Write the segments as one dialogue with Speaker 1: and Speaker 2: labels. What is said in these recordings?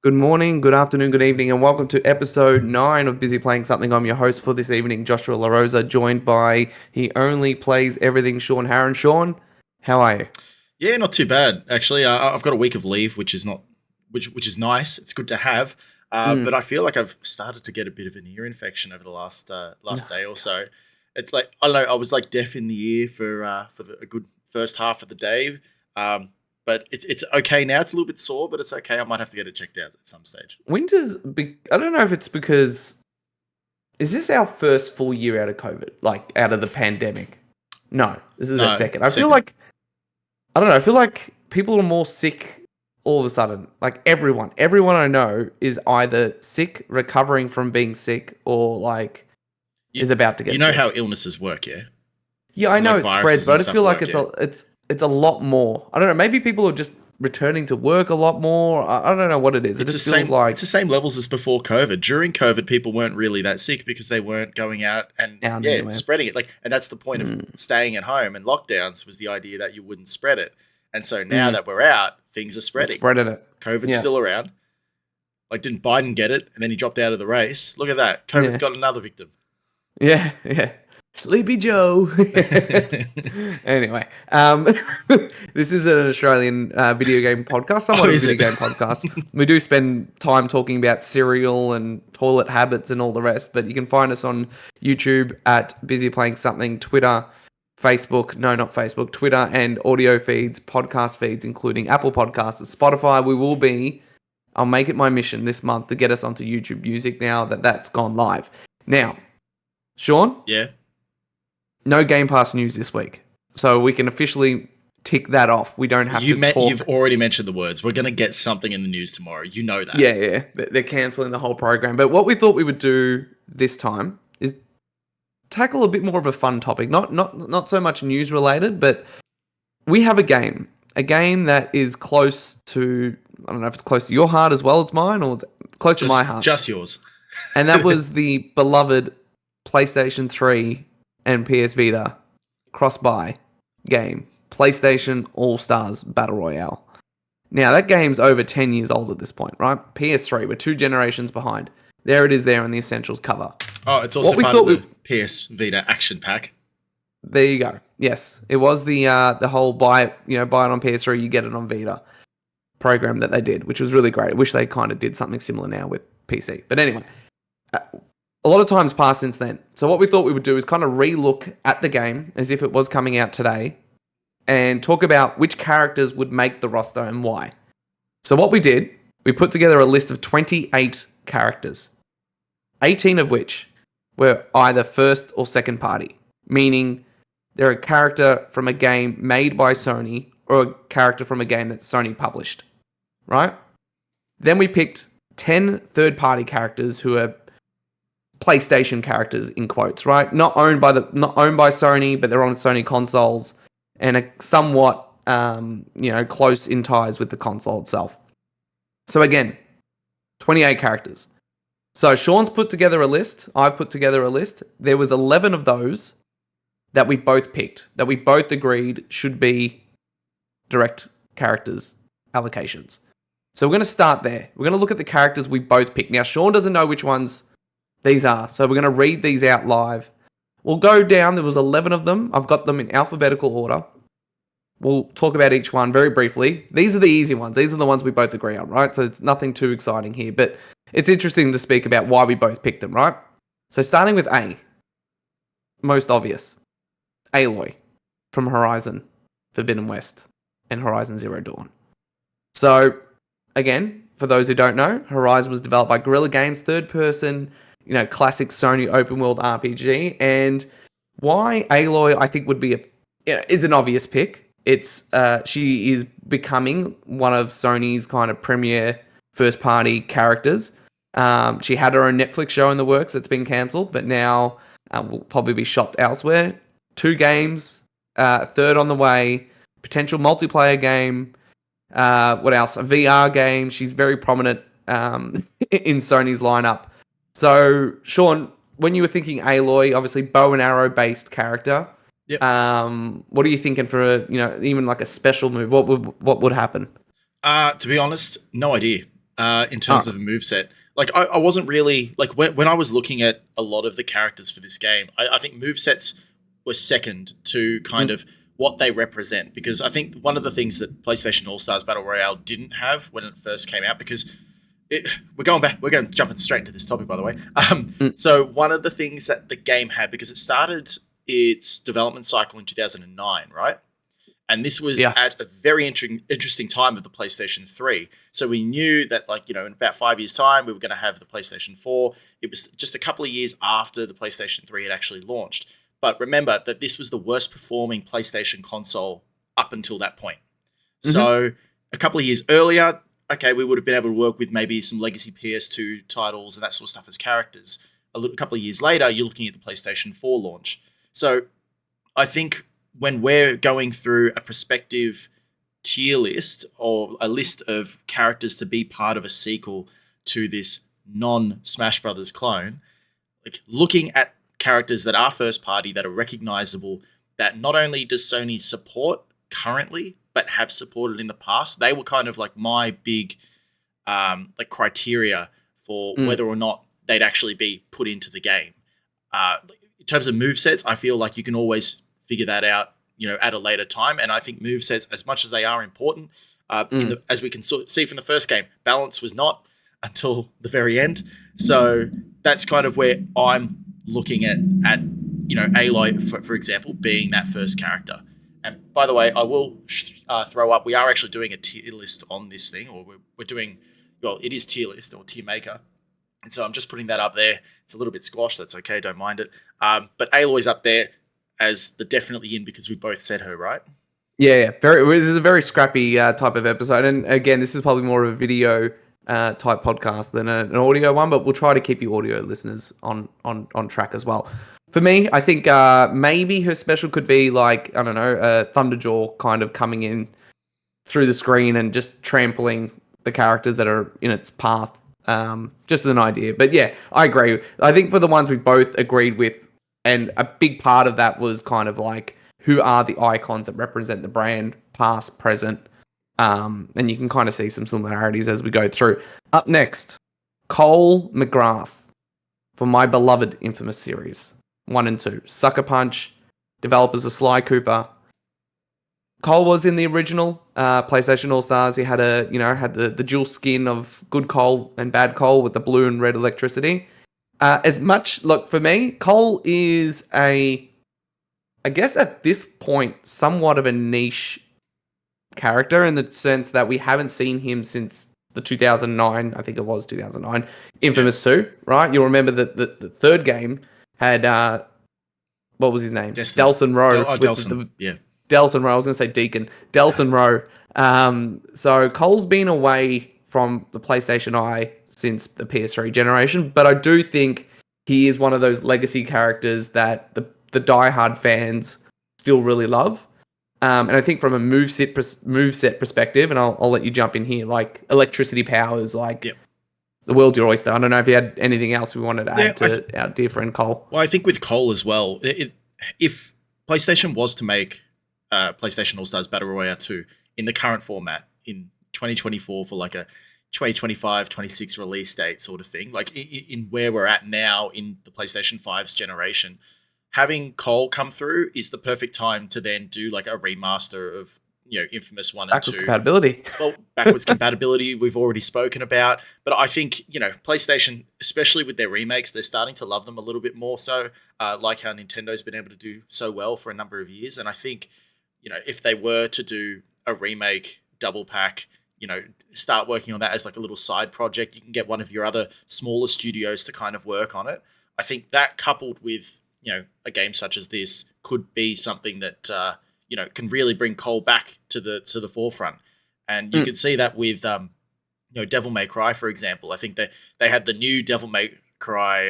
Speaker 1: Good morning, good afternoon, good evening, and welcome to episode 9 of Busy Playing Something. I'm your host for this evening, Joshua LaRosa, joined by He Only Plays Everything, Sean Harron. Sean, how are you?
Speaker 2: Yeah, not too bad actually. I've got a week of leave, which is not, which is nice. It's good to have. But
Speaker 1: Mm.
Speaker 2: I feel like I've started to get a bit of an ear infection over the last day or so. It's like I don't know. I was like deaf in the ear for a good first half of the day. Um, but it's okay now. It's a little bit sore, but it's okay. I might have to get it checked out at some stage.
Speaker 1: I don't know if it's because, is this our first full year out of COVID, like out of the pandemic? No, this is our
Speaker 2: No,
Speaker 1: second. I feel
Speaker 2: second.
Speaker 1: like, I don't know, I feel like people are more sick all of a sudden. Like everyone I know is either sick, recovering from being sick, or like
Speaker 2: You
Speaker 1: is about to
Speaker 2: you
Speaker 1: get
Speaker 2: know how
Speaker 1: sick.
Speaker 2: illnesses work, yeah?
Speaker 1: Yeah, I know
Speaker 2: Like
Speaker 1: it spreads,
Speaker 2: viruses
Speaker 1: but I
Speaker 2: and
Speaker 1: just
Speaker 2: stuff
Speaker 1: feel like
Speaker 2: work,
Speaker 1: it's
Speaker 2: yeah.
Speaker 1: it's a lot more. I don't know. Maybe people are just returning to work a lot more. I don't know what it is. It
Speaker 2: It's the
Speaker 1: just feels
Speaker 2: same. It's
Speaker 1: like
Speaker 2: the same levels as before COVID. During COVID, people weren't really that sick because they weren't going out and
Speaker 1: down
Speaker 2: yeah,
Speaker 1: anywhere.
Speaker 2: spreading it. Like, and that's the point of
Speaker 1: Mm,
Speaker 2: staying at home and lockdowns was the idea that you wouldn't spread it. And so now
Speaker 1: mm,
Speaker 2: that we're out, things are
Speaker 1: we're
Speaker 2: spreading.
Speaker 1: spreading it.
Speaker 2: COVID's
Speaker 1: Yeah,
Speaker 2: still around. Like, didn't Biden get it and then he dropped out of the race? Look at that. COVID's
Speaker 1: yeah,
Speaker 2: got another victim.
Speaker 1: yeah. Sleepy Joe. Anyway, this is an Australian video game podcast,
Speaker 2: Oh,
Speaker 1: somewhat of a
Speaker 2: is
Speaker 1: video
Speaker 2: it?
Speaker 1: game podcast. We do spend time talking about cereal and toilet habits and all the rest, but you can find us on YouTube at Busy Playing Something, Twitter, Facebook, no, not Facebook, Twitter, and audio feeds, podcast feeds, including Apple Podcasts and Spotify. I'll make it my mission this month to get us onto YouTube Music now that that's gone live. Now, Sean,
Speaker 2: Yeah.
Speaker 1: no Game Pass news this week. So we can officially tick that off. We don't have to
Speaker 2: You've
Speaker 1: talk.
Speaker 2: already mentioned the words. We're gonna get something in the news tomorrow. You know that.
Speaker 1: Yeah. They're cancelling the whole program. But what we thought we would do this time is tackle a bit more of a fun topic. Not so much news related, but we have a game. A game that is close to, I don't know if it's close to your heart as well as mine, or it's close to my heart.
Speaker 2: Just yours.
Speaker 1: And that was the beloved PlayStation 3 and PS Vita cross-buy game, PlayStation All-Stars Battle Royale. Now, that game's over 10 years old at this point, right? PS3, we're 2 generations behind. There it is there in the Essentials cover.
Speaker 2: Oh, it's
Speaker 1: What
Speaker 2: also
Speaker 1: we
Speaker 2: part of
Speaker 1: thought we...
Speaker 2: the PS Vita action pack.
Speaker 1: There you go. Yes, it was the whole buy it on PS3, you get it on Vita program that they did, which was really great. I wish they kind of did something similar now with PC. But anyway, a lot of time's passed since then. So what we thought we would do is kind of re-look at the game as if it was coming out today and talk about which characters would make the roster and why. So what we did, we put together a list of 28 characters, 18 of which were either first or second party, meaning they're a character from a game made by Sony or a character from a game that Sony published, right? Then we picked 10 third-party characters who are PlayStation characters in quotes, right? Not owned by Sony, but they're on Sony consoles and are somewhat close in ties with the console itself. So again, 28 characters. So Sean's put together a list. I've put together a list. There was 11 of those that we both picked, that we both agreed should be direct characters allocations. So we're going to start there. We're going to look at the characters we both picked. Now, Sean doesn't know which ones these are, so we're going to read these out live. We'll go down. There was 11 of them. I've got them in alphabetical order. We'll talk about each one very briefly. These are the easy ones. These are the ones we both agree on, right? So it's nothing too exciting here, but it's interesting to speak about why we both picked them, right? So starting with A, most obvious, Aloy from Horizon Forbidden West and Horizon Zero Dawn. So again, for those who don't know, Horizon was developed by Guerrilla Games, third person, classic Sony open world RPG. And why Aloy, I think, would be it's an obvious pick. It's she is becoming one of Sony's kind of premier first party characters. She had her own Netflix show in the works that's been cancelled, but now will probably be shopped elsewhere. 2 games, third on the way, potential multiplayer game. What else? A VR game. She's very prominent in Sony's lineup. So, Sean, when you were thinking Aloy, obviously bow and arrow based character.
Speaker 2: Yep.
Speaker 1: What are you thinking for even like a special move? What would happen?
Speaker 2: To be honest, no idea. in
Speaker 1: Oh,
Speaker 2: terms of a moveset. Like I wasn't really like when I was looking at a lot of the characters for this game, I think movesets were second to kind
Speaker 1: mm,
Speaker 2: of what they represent, because I think one of the things that PlayStation All Stars Battle Royale didn't have when it first came out, because we're going jumping straight into this topic, by the way.
Speaker 1: mm,
Speaker 2: So one of the things that the game had, because it started its development cycle in 2009, right? And this was
Speaker 1: yeah.
Speaker 2: at a very interesting time of the PlayStation 3. So we knew that, like, in about 5 years' time, we were going to have the PlayStation 4. It was just a couple of years after the PlayStation 3 had actually launched. But remember that this was the worst performing PlayStation console up until that point.
Speaker 1: Hmm.
Speaker 2: So a couple of years earlier, okay, we would have been able to work with maybe some legacy PS2 titles and that sort of stuff as characters. A couple of years later, you're looking at the PlayStation 4 launch. So I think when we're going through a prospective tier list or a list of characters to be part of a sequel to this non Smash Brothers clone, like looking at characters that are first party, that are recognizable, that not only does Sony support currently, but have supported in the past, they were kind of like my big like criteria for
Speaker 1: Mm.
Speaker 2: whether or not they'd actually be put into the game. In terms of move sets, I feel like you can always figure that out, at a later time. And I think move sets, as much as they are important,
Speaker 1: Mm.
Speaker 2: as we can see from the first game, balance was not until the very end. So that's kind of where I'm looking at Aloy, for example, being that first character. And by the way, I will throw up. We are actually doing a tier list on this thing, or we're doing. Well, it is tier list or tier maker, and so I'm just putting that up there. It's a little bit squashed. That's okay. Don't mind it. But Aloy's up there as the definitely in because we both said her, right?
Speaker 1: Yeah, yeah. This is a very scrappy type of episode, and again, this is probably more of a video type podcast than an audio one. But we'll try to keep you audio listeners on track as well. For me, I think maybe her special could be like, I don't know, Thunderjaw kind of coming in through the screen and just trampling the characters that are in its path. Just as an idea, but yeah, I agree. I think for the ones we both agreed with, and a big part of that was kind of like who are the icons that represent the brand, past, present, and you can kind of see some similarities as we go through. Up next, Cole McGrath for my beloved Infamous series 1 and 2, Sucker Punch, developers are Sly Cooper. Cole was in the original PlayStation All Stars. He had had the dual skin of good Cole and bad Cole with the blue and red electricity. As much look for me, Cole is I guess at this point, somewhat of a niche character in the sense that we haven't seen him since the 2009, I think it was 2009,
Speaker 2: Yeah.
Speaker 1: Infamous 2, right? You'll remember that the third game had what was his name?
Speaker 2: Destiny.
Speaker 1: Delson Rowe with
Speaker 2: Delson.
Speaker 1: the
Speaker 2: Yeah.
Speaker 1: Delson Rowe. I was going to say Deacon. Delson Rowe. So Cole's been away from the PlayStation Eye since the PS3 generation, but I do think he is one of those legacy characters that the diehard fans still really love. And I think from a moveset perspective, and I'll let you jump in here, like electricity powers, like
Speaker 2: Yep.
Speaker 1: the world's your oyster. I don't know if you had anything else we wanted to
Speaker 2: Yeah.
Speaker 1: add to our dear friend Cole.
Speaker 2: Well, I think with Cole as well, if PlayStation was to make PlayStation All Stars Battle Royale 2 in the current format in 2024 for like a 2025, 26 release date sort of thing, like in where we're at now in the PlayStation 5's generation, having Cole come through is the perfect time to then do like a remaster of Infamous 1 and
Speaker 1: Backwards
Speaker 2: 2.
Speaker 1: compatibility.
Speaker 2: Well, backwards compatibility we've already spoken about, but I think PlayStation, especially with their remakes, they're starting to love them a little bit more so, like how Nintendo's been able to do so well for a number of years. And I think if they were to do a remake double pack, start working on that as like a little side project, you can get one of your other smaller studios to kind of work on it. I think that coupled with a game such as this could be something that can really bring Cole back to the forefront. And you could see that with Devil May Cry, for example. I think they had the new Devil May Cry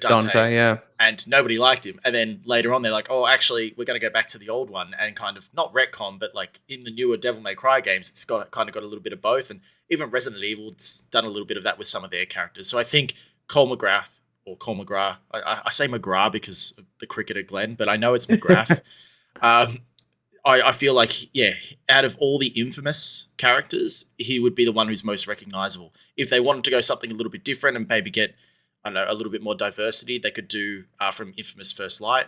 Speaker 2: Dante,
Speaker 1: Yeah.
Speaker 2: and nobody liked him. And then later on, they're like, "Oh, actually, we're going to go back to the old one and kind of not retcon, but like in the newer Devil May Cry games, it's got a little bit of both." And even Resident Evil's done a little bit of that with some of their characters. So I think Cole McGrath or Cole McGrath, I say McGrath because of the cricketer Glenn, but I know it's McGrath. I feel like, yeah, out of all the infamous characters, he would be the one who's most recognizable. If they wanted to go something a little bit different and maybe get, I don't know, a little bit more diversity, they could do from Infamous First Light.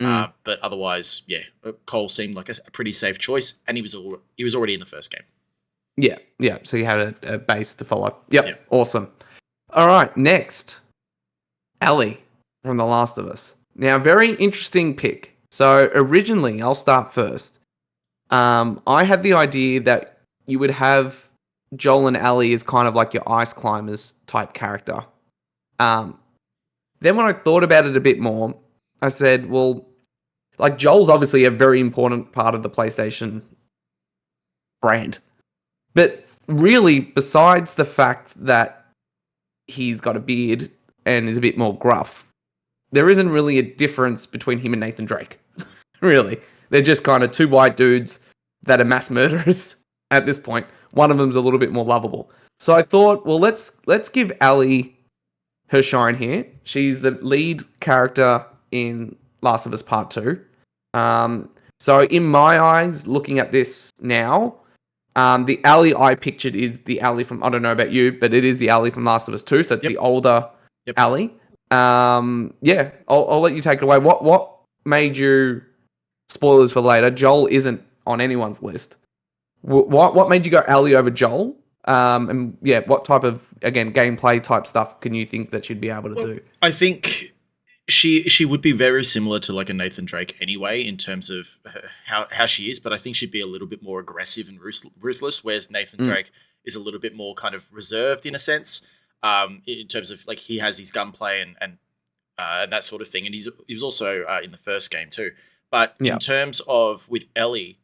Speaker 1: Mm.
Speaker 2: But otherwise, yeah, Cole seemed like a pretty safe choice, and he was already in the first game.
Speaker 1: Yeah, yeah. So you had a base to follow. Yep,
Speaker 2: Yep.
Speaker 1: awesome. All right, next, Ellie from The Last of Us. Now, very interesting pick. So originally, I'll start first. I had the idea that you would have Joel and Ellie as kind of like your ice climbers type character. Um, then when I thought about it a bit more, I said, well, like Joel's obviously a very important part of the PlayStation brand. But really, besides the fact that he's got a beard and is a bit more gruff, there isn't really a difference between him and Nathan Drake. Really. They're just kind of two white dudes that are mass murderers at this point. One of them's a little bit more lovable. So I thought, well, let's give Ellie her shine here. She's the lead character in Last of Us Part 2. So in my eyes, looking at this now, the Ellie I pictured is the Ellie from, I don't know about you, but it is the Ellie from Last of Us 2, so it's the older Ellie. Yeah, I'll let you take it away. What made you, spoilers for later, Joel isn't on anyone's list. What made you go Ellie over Joel? And yeah, what type of, again, gameplay type stuff can you think that she'd be able to do?
Speaker 2: I think she would be very similar to like a Nathan Drake anyway in terms of how she is, but I think she'd be a little bit more aggressive and ruthless, whereas Nathan Drake is a little bit more kind of reserved in a sense, in terms of like he has his gunplay and that sort of thing, and he was also in the first game too. But in terms of with Ellie,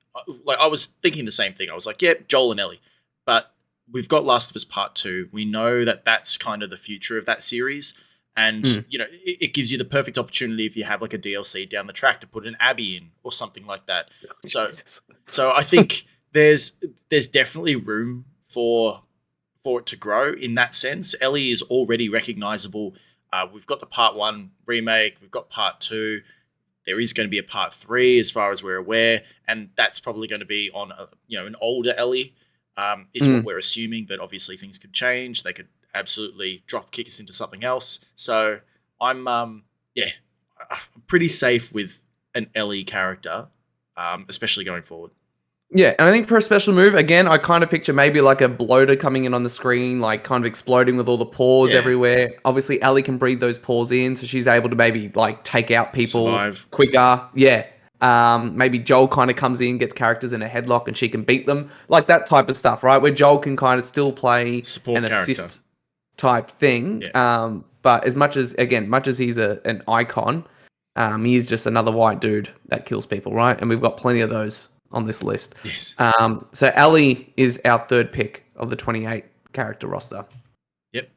Speaker 2: like I was thinking the same thing. I was like, yeah, Joel and Ellie, but we've got Last of Us Part 2. We know that that's kind of the future of that series. And, you know, it gives you the perfect opportunity if you have like a DLC down the track to put an Abby in or something like that. So I think there's definitely room for it to grow in that sense. Ellie is already recognizable. We've got the Part 1 remake. We've got Part 2. There is going to be a Part 3 as far as we're aware. And that's probably going to be on, an older Ellie. Is what we're assuming, but obviously things could change. They could absolutely drop kick us into something else. So I'm pretty safe with an Ellie character, especially going forward.
Speaker 1: Yeah, and I think for a special move, again, I kind of picture maybe like a bloater coming in on the screen, like kind of exploding with all the pores everywhere. Obviously, Ellie can breathe those pores in, so she's able to maybe like take out people quicker. Yeah. Maybe Joel kind of comes in, gets characters in a headlock, and she can beat them. Like that type of stuff, right? Where Joel can kind of still play
Speaker 2: support
Speaker 1: an
Speaker 2: character
Speaker 1: assist type thing.
Speaker 2: Yeah.
Speaker 1: But as much as he's an icon, he is just another white dude that kills people, right? And we've got plenty of those on this list.
Speaker 2: Yes.
Speaker 1: So Ellie is our third pick of the 28 character roster.
Speaker 2: Yep.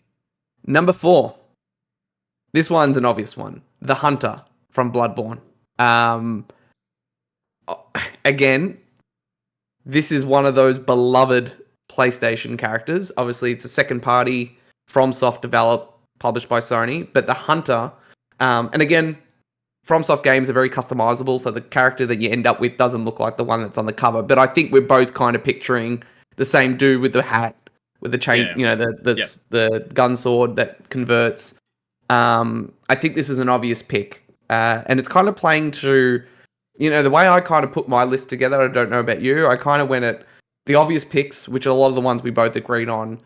Speaker 1: Number 4. This one's an obvious one. The Hunter from Bloodborne. Again, this is one of those beloved PlayStation characters. Obviously, it's a second party, FromSoft developed, published by Sony. But the Hunter, and again, FromSoft games are very customizable, so the character that you end up with doesn't look like the one that's on the cover. But I think we're both kind of picturing the same dude with the hat, with the chain, the gun sword that converts. I think this is an obvious pick. And it's kind of playing to, the way I kind of put my list together, I don't know about you, I kind of went at the obvious picks, which are a lot of the ones we both agreed on,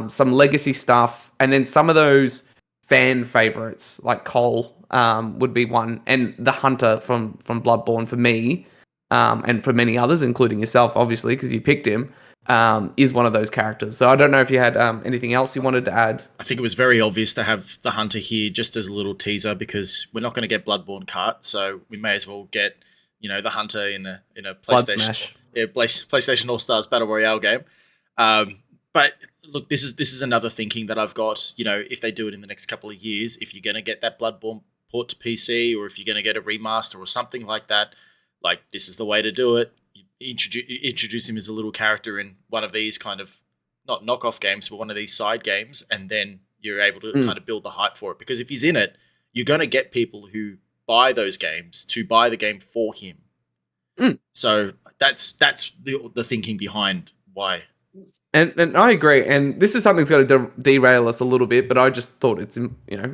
Speaker 1: some legacy stuff, and then some of those fan favorites, like Cole would be one, and the Hunter from Bloodborne for me, and for many others, including yourself, obviously, because you picked him, is one of those characters. So I don't know if you had anything else you wanted to add.
Speaker 2: I think it was very obvious to have the Hunter here just as a little teaser because we're not going to get Bloodborne cart, so we may as well get the Hunter in a PlayStation PlayStation All-Stars Battle Royale game. But look, this is another thinking that I've got. If they do it in the next couple of years, if you're going to get that Bloodborne port to PC, or if you're going to get a remaster or something like that, like this is the way to do it. Introduce him as a little character in one of these kind of not knockoff games, but one of these side games, and then you're able to kind of build the hype for it. Because if he's in it, you're going to get people who buy those games to buy the game for him.
Speaker 1: Mm.
Speaker 2: So that's the thinking behind why.
Speaker 1: And I agree. And this is something that's going to derail us a little bit, but I just thought it's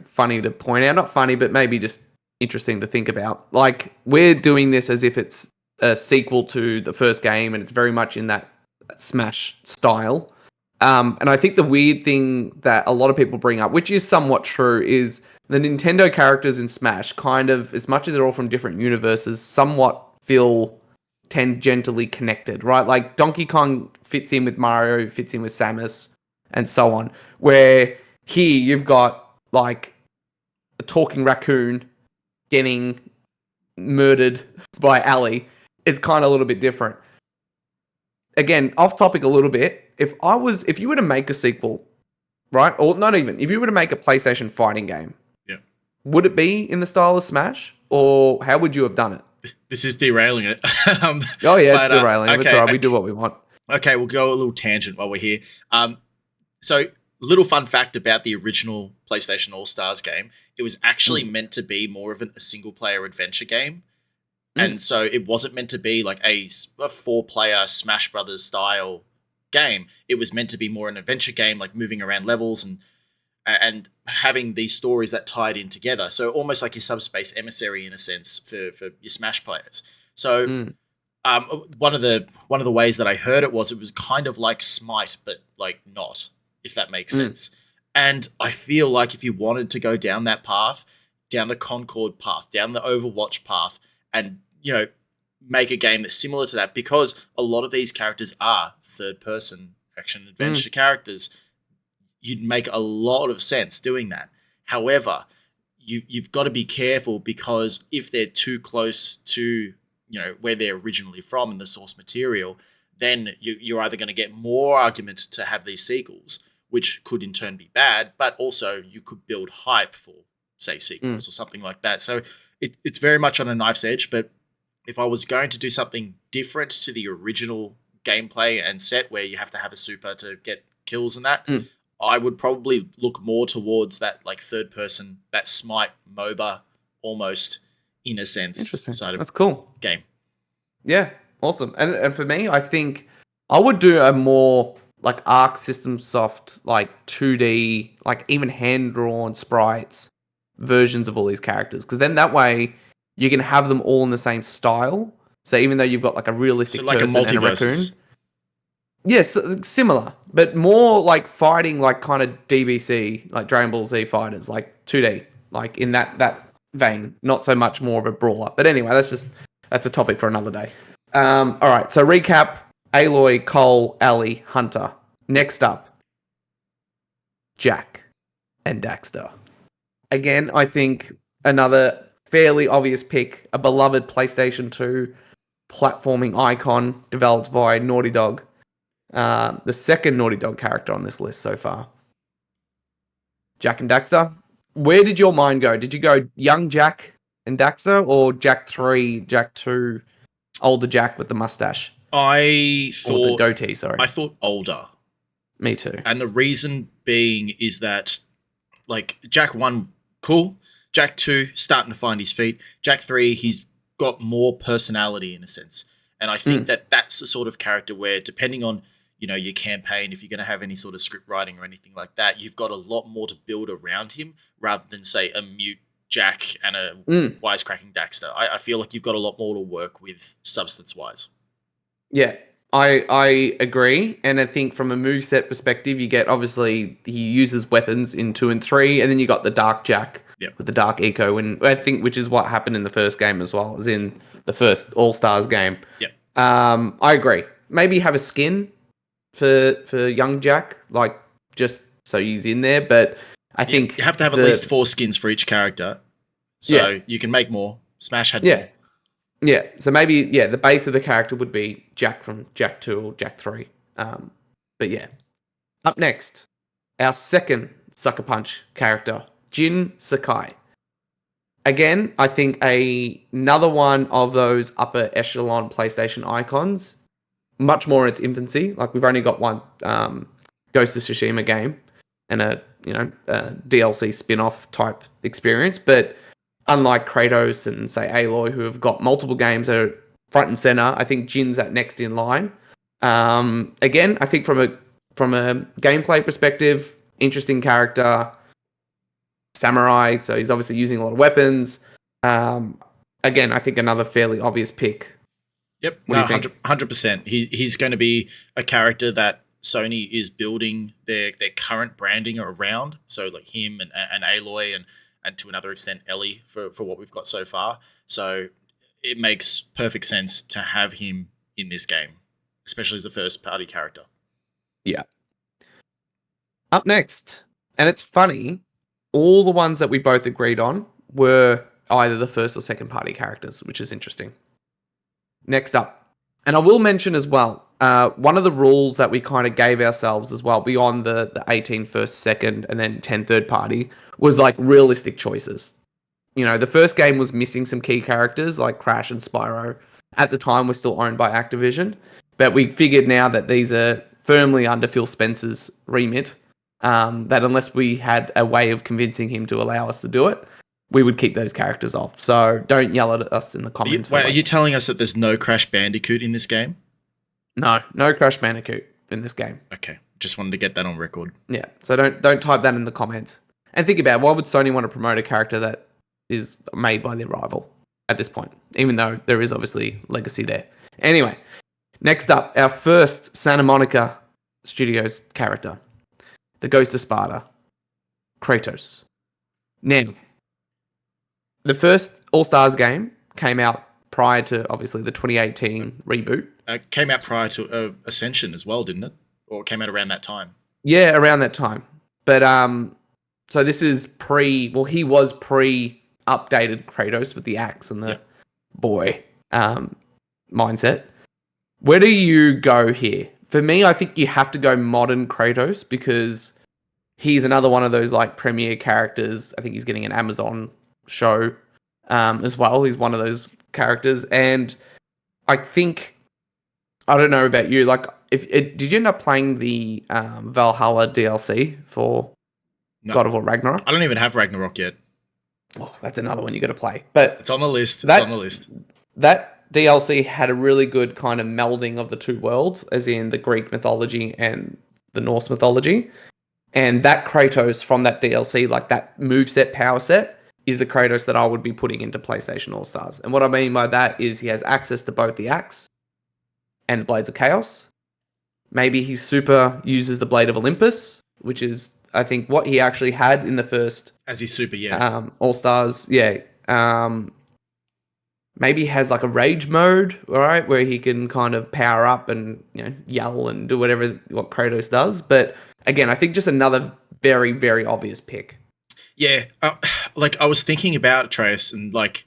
Speaker 1: funny to point out. Not funny, but maybe just interesting to think about. Like, we're doing this as if it's a sequel to the first game, and it's very much in that Smash style. And I think the weird thing that a lot of people bring up, which is somewhat true, is the Nintendo characters in Smash kind of, as much as they're all from different universes, somewhat feel tangentially connected, right? Like Donkey Kong fits in with Mario, fits in with Samus, and so on. Where here you've got like a talking raccoon getting murdered by Ali. It's kind of a little bit different. Again, off topic a little bit. If you were to make a sequel, right? Or not even, if you were to make a PlayStation fighting game,
Speaker 2: Yeah.
Speaker 1: would it be in the style of Smash? Or how would you have done it?
Speaker 2: This is derailing it.
Speaker 1: Oh yeah, it's
Speaker 2: but,
Speaker 1: derailing. It's
Speaker 2: okay,
Speaker 1: alright, we do what we want.
Speaker 2: Okay, we'll go a little tangent while we're here. So, little fun fact about the original PlayStation All-Stars game: it was actually meant to be more of a single-player adventure game, and so it wasn't meant to be like a 4-player Smash Brothers style game. It was meant to be more an adventure game, like moving around levels and having these stories that tied in together. So almost like your Subspace Emissary in a sense for your Smash players. So one of the ways that I heard it was kind of like Smite, but like not, if that makes sense. And I feel like if you wanted to go down that path, down the Concord path, down the Overwatch path, and make a game that's similar to that, because a lot of these characters are third-person action adventure characters, you'd make a lot of sense doing that. However, you've got to be careful, because if they're too close to where they're originally from and the source material, then you're either going to get more argument to have these sequels, which could in turn be bad, but also you could build hype for, say, sequels or something like that. So it's very much on a knife's edge. But if I was going to do something different to the original gameplay and set, where you have to have a super to get kills and that, I would probably look more towards that like third person, that Smite MOBA almost, in a sense, side of
Speaker 1: That's cool
Speaker 2: game.
Speaker 1: Yeah, awesome. And for me, I think I would do a more like Arc System Soft, like 2D, like even hand-drawn sprites versions of all these characters. Because then that way you can have them all in the same style. So even though you've got like a realistic
Speaker 2: like
Speaker 1: person and a raccoon.
Speaker 2: multiverses.
Speaker 1: Yes, similar, but more like fighting like kind of DBC, like Dragon Ball Z fighters, like 2D, like in that vein. Not so much more of a brawler. But anyway, that's a topic for another day. All right, so recap: Aloy, Cole, Ali, Hunter. Next up, Jack and Daxter. Again, I think another fairly obvious pick, a beloved PlayStation 2 platforming icon developed by Naughty Dog. The second Naughty Dog character on this list so far. Jack and Daxter. Where did your mind go? Did you go young Jack and Daxter, or Jack 3, Jack 2, older Jack with the mustache?
Speaker 2: I thought
Speaker 1: the goatee, sorry.
Speaker 2: I thought older.
Speaker 1: Me too.
Speaker 2: And the reason being is that like Jack 1, cool. Jack 2, starting to find his feet. Jack 3, he's got more personality in a sense. And I think that that's the sort of character where, depending on your campaign, if you're going to have any sort of script writing or anything like that, you've got a lot more to build around him, rather than say a mute Jack and a wisecracking Daxter. I feel like you've got a lot more to work with substance wise.
Speaker 1: Yeah, I agree. And I think from a moveset perspective, you get, obviously, he uses weapons in 2 and 3, and then you got the Dark Jack with the Dark Eco, and I think which is what happened in the first game as well, as in the first All-Stars game.
Speaker 2: Yeah.
Speaker 1: I agree. Maybe have a skin for young Jack, like just so he's in there, but I think
Speaker 2: you have to have at least 4 skins for each character, so you can make more. Smash had more.
Speaker 1: Yeah, so maybe the base of the character would be Jack from Jack 2 or Jack 3. But yeah. Up next, our second Sucker Punch character, Jin Sakai. Again, I think another one of those upper echelon PlayStation icons, much more in its infancy. Like, we've only got one Ghost of Tsushima game and a DLC spin-off type experience, but unlike Kratos and, say, Aloy, who have got multiple games that are front and center. I think Jin's that next in line. Again, I think from a gameplay perspective, interesting character, samurai. So he's obviously using a lot of weapons. Again, I think another fairly obvious pick.
Speaker 2: Yep,
Speaker 1: What do you think?
Speaker 2: 100%. He's going to be a character that Sony is building their current branding around. So like him and Aloy and to another extent Ellie for what we've got so far. So it makes perfect sense to have him in this game, especially as a first party character.
Speaker 1: Yeah. Up next, and it's funny, all the ones that we both agreed on were either the first or second party characters, which is interesting. Next up, and I will mention as well, one of the rules that we kind of gave ourselves as well, beyond the 18 first, second, and then 10 third party, was like realistic choices. You know, the first game was missing some key characters like Crash and Spyro. At the time, were still owned by Activision, but we figured now that these are firmly under Phil Spencer's remit, that unless we had a way of convincing him to allow us to do it, we would keep those characters off. So don't yell at us in the comments.
Speaker 2: Are you telling us that there's no Crash Bandicoot in this game?
Speaker 1: No Crash Bandicoot in this game.
Speaker 2: Okay, just wanted to get that on record.
Speaker 1: Yeah, so don't type that in the comments. And think about, why would Sony want to promote a character that is made by their rival at this point, even though there is obviously legacy there. Anyway, next up, our first Santa Monica Studios character, the Ghost of Sparta, Kratos. Now, the first All-Stars game came out prior to, obviously, the 2018 reboot.
Speaker 2: Came out prior to Ascension as well, didn't it? Or it came out around that time?
Speaker 1: Yeah, around that time. But, so this is he was pre-updated Kratos with the axe and the boy mindset. Where do you go here? For me, I think you have to go modern Kratos because he's another one of those like premier characters. I think he's getting an Amazon show as well. He's one of those characters, and I think, I don't know about you, like did you end up playing the Valhalla DLC for God of War Ragnarok?
Speaker 2: I don't even have Ragnarok yet.
Speaker 1: Oh, that's another one you got to play, but
Speaker 2: it's on the list.
Speaker 1: That DLC had a really good kind of melding of the two worlds, as in the Greek mythology and the Norse mythology. And that Kratos from that DLC, like that moveset, power set, is the Kratos that I would be putting into PlayStation All-Stars. And what I mean by that is he has access to both the axe and the Blades of Chaos. Maybe he super uses the Blade of Olympus, which is, I think, what he actually had in the first...
Speaker 2: As his super,
Speaker 1: All-Stars, maybe he has like a rage mode, all right, where he can kind of power up and, you know, yell and do what Kratos does. But again, I think just another very, very obvious pick.
Speaker 2: Yeah, like I was thinking about Atreus and like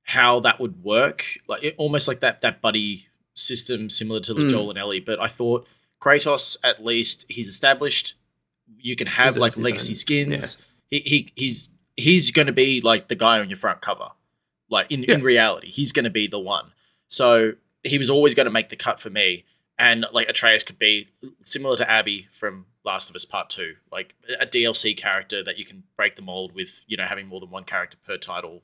Speaker 2: how that would work, like almost like that buddy system similar to the Joel and Ellie. But I thought Kratos, at least he's established. You can have like legacy skins. Yeah. He's going to be like the guy on your front cover. Like in reality, he's going to be the one. So he was always going to make the cut for me. And like Atreus could be similar to Abby from Last of Us Part 2, like a DLC character that you can break the mold with, you know, having more than one character per title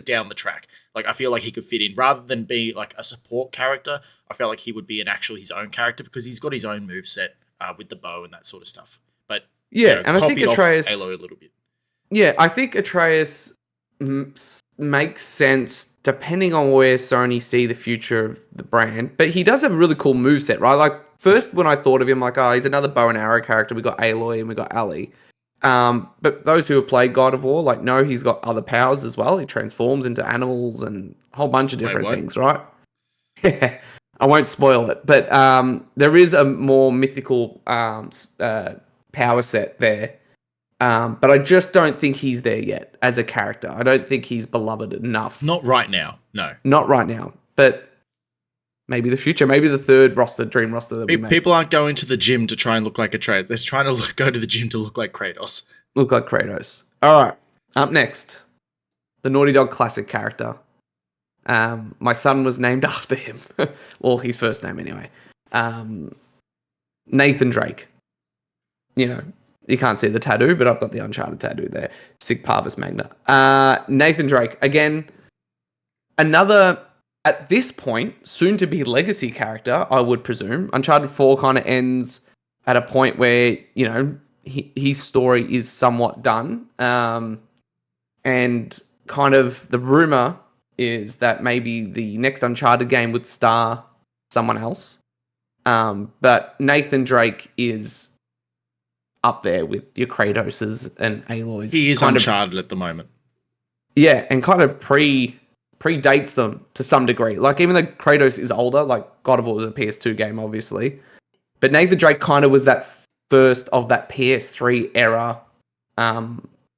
Speaker 2: down the track. Like I feel like he could fit in rather than be like a support character. I feel like he would be his own character because he's got his own moveset with the bow and that sort of stuff. But
Speaker 1: and I think Atreus
Speaker 2: Halo a little bit.
Speaker 1: Yeah, I think Atreus makes sense depending on where Sony see the future of the brand. But he does have a really cool moveset, right? Like, first when I thought of him, like, oh, he's another bow and arrow character. We got Aloy and we got Ali. But those who have played God of War, like, know he's got other powers as well. He transforms into animals and a whole bunch of different things, right? I won't spoil it. But there is a more mythical power set there. But I just don't think he's there yet as a character. I don't think he's beloved enough.
Speaker 2: Not right now, no.
Speaker 1: Not right now, but maybe the future, maybe the third dream roster that we make.
Speaker 2: People aren't going to the gym to try and look like Atreus. They're trying to go to the gym to look like Kratos.
Speaker 1: Look like Kratos. All right, up next, the Naughty Dog classic character. My son was named after him. Well, his first name anyway. Nathan Drake. You know, you can't see the tattoo, but I've got the Uncharted tattoo there. Sig Parvis Magna. Nathan Drake. Again, another at this point, soon to be legacy character, I would presume. Uncharted 4 kind of ends at a point where, his story is somewhat done. And kind of the rumor is that maybe the next Uncharted game would star someone else. But Nathan Drake is up there with your Kratoses and Aloys.
Speaker 2: He is
Speaker 1: kind
Speaker 2: Uncharted at the moment.
Speaker 1: Yeah, and kind of predates them to some degree. Like, even though Kratos is older, like God of War was a PS2 game, obviously, but Nathan Drake kind of was that first of that PS3 era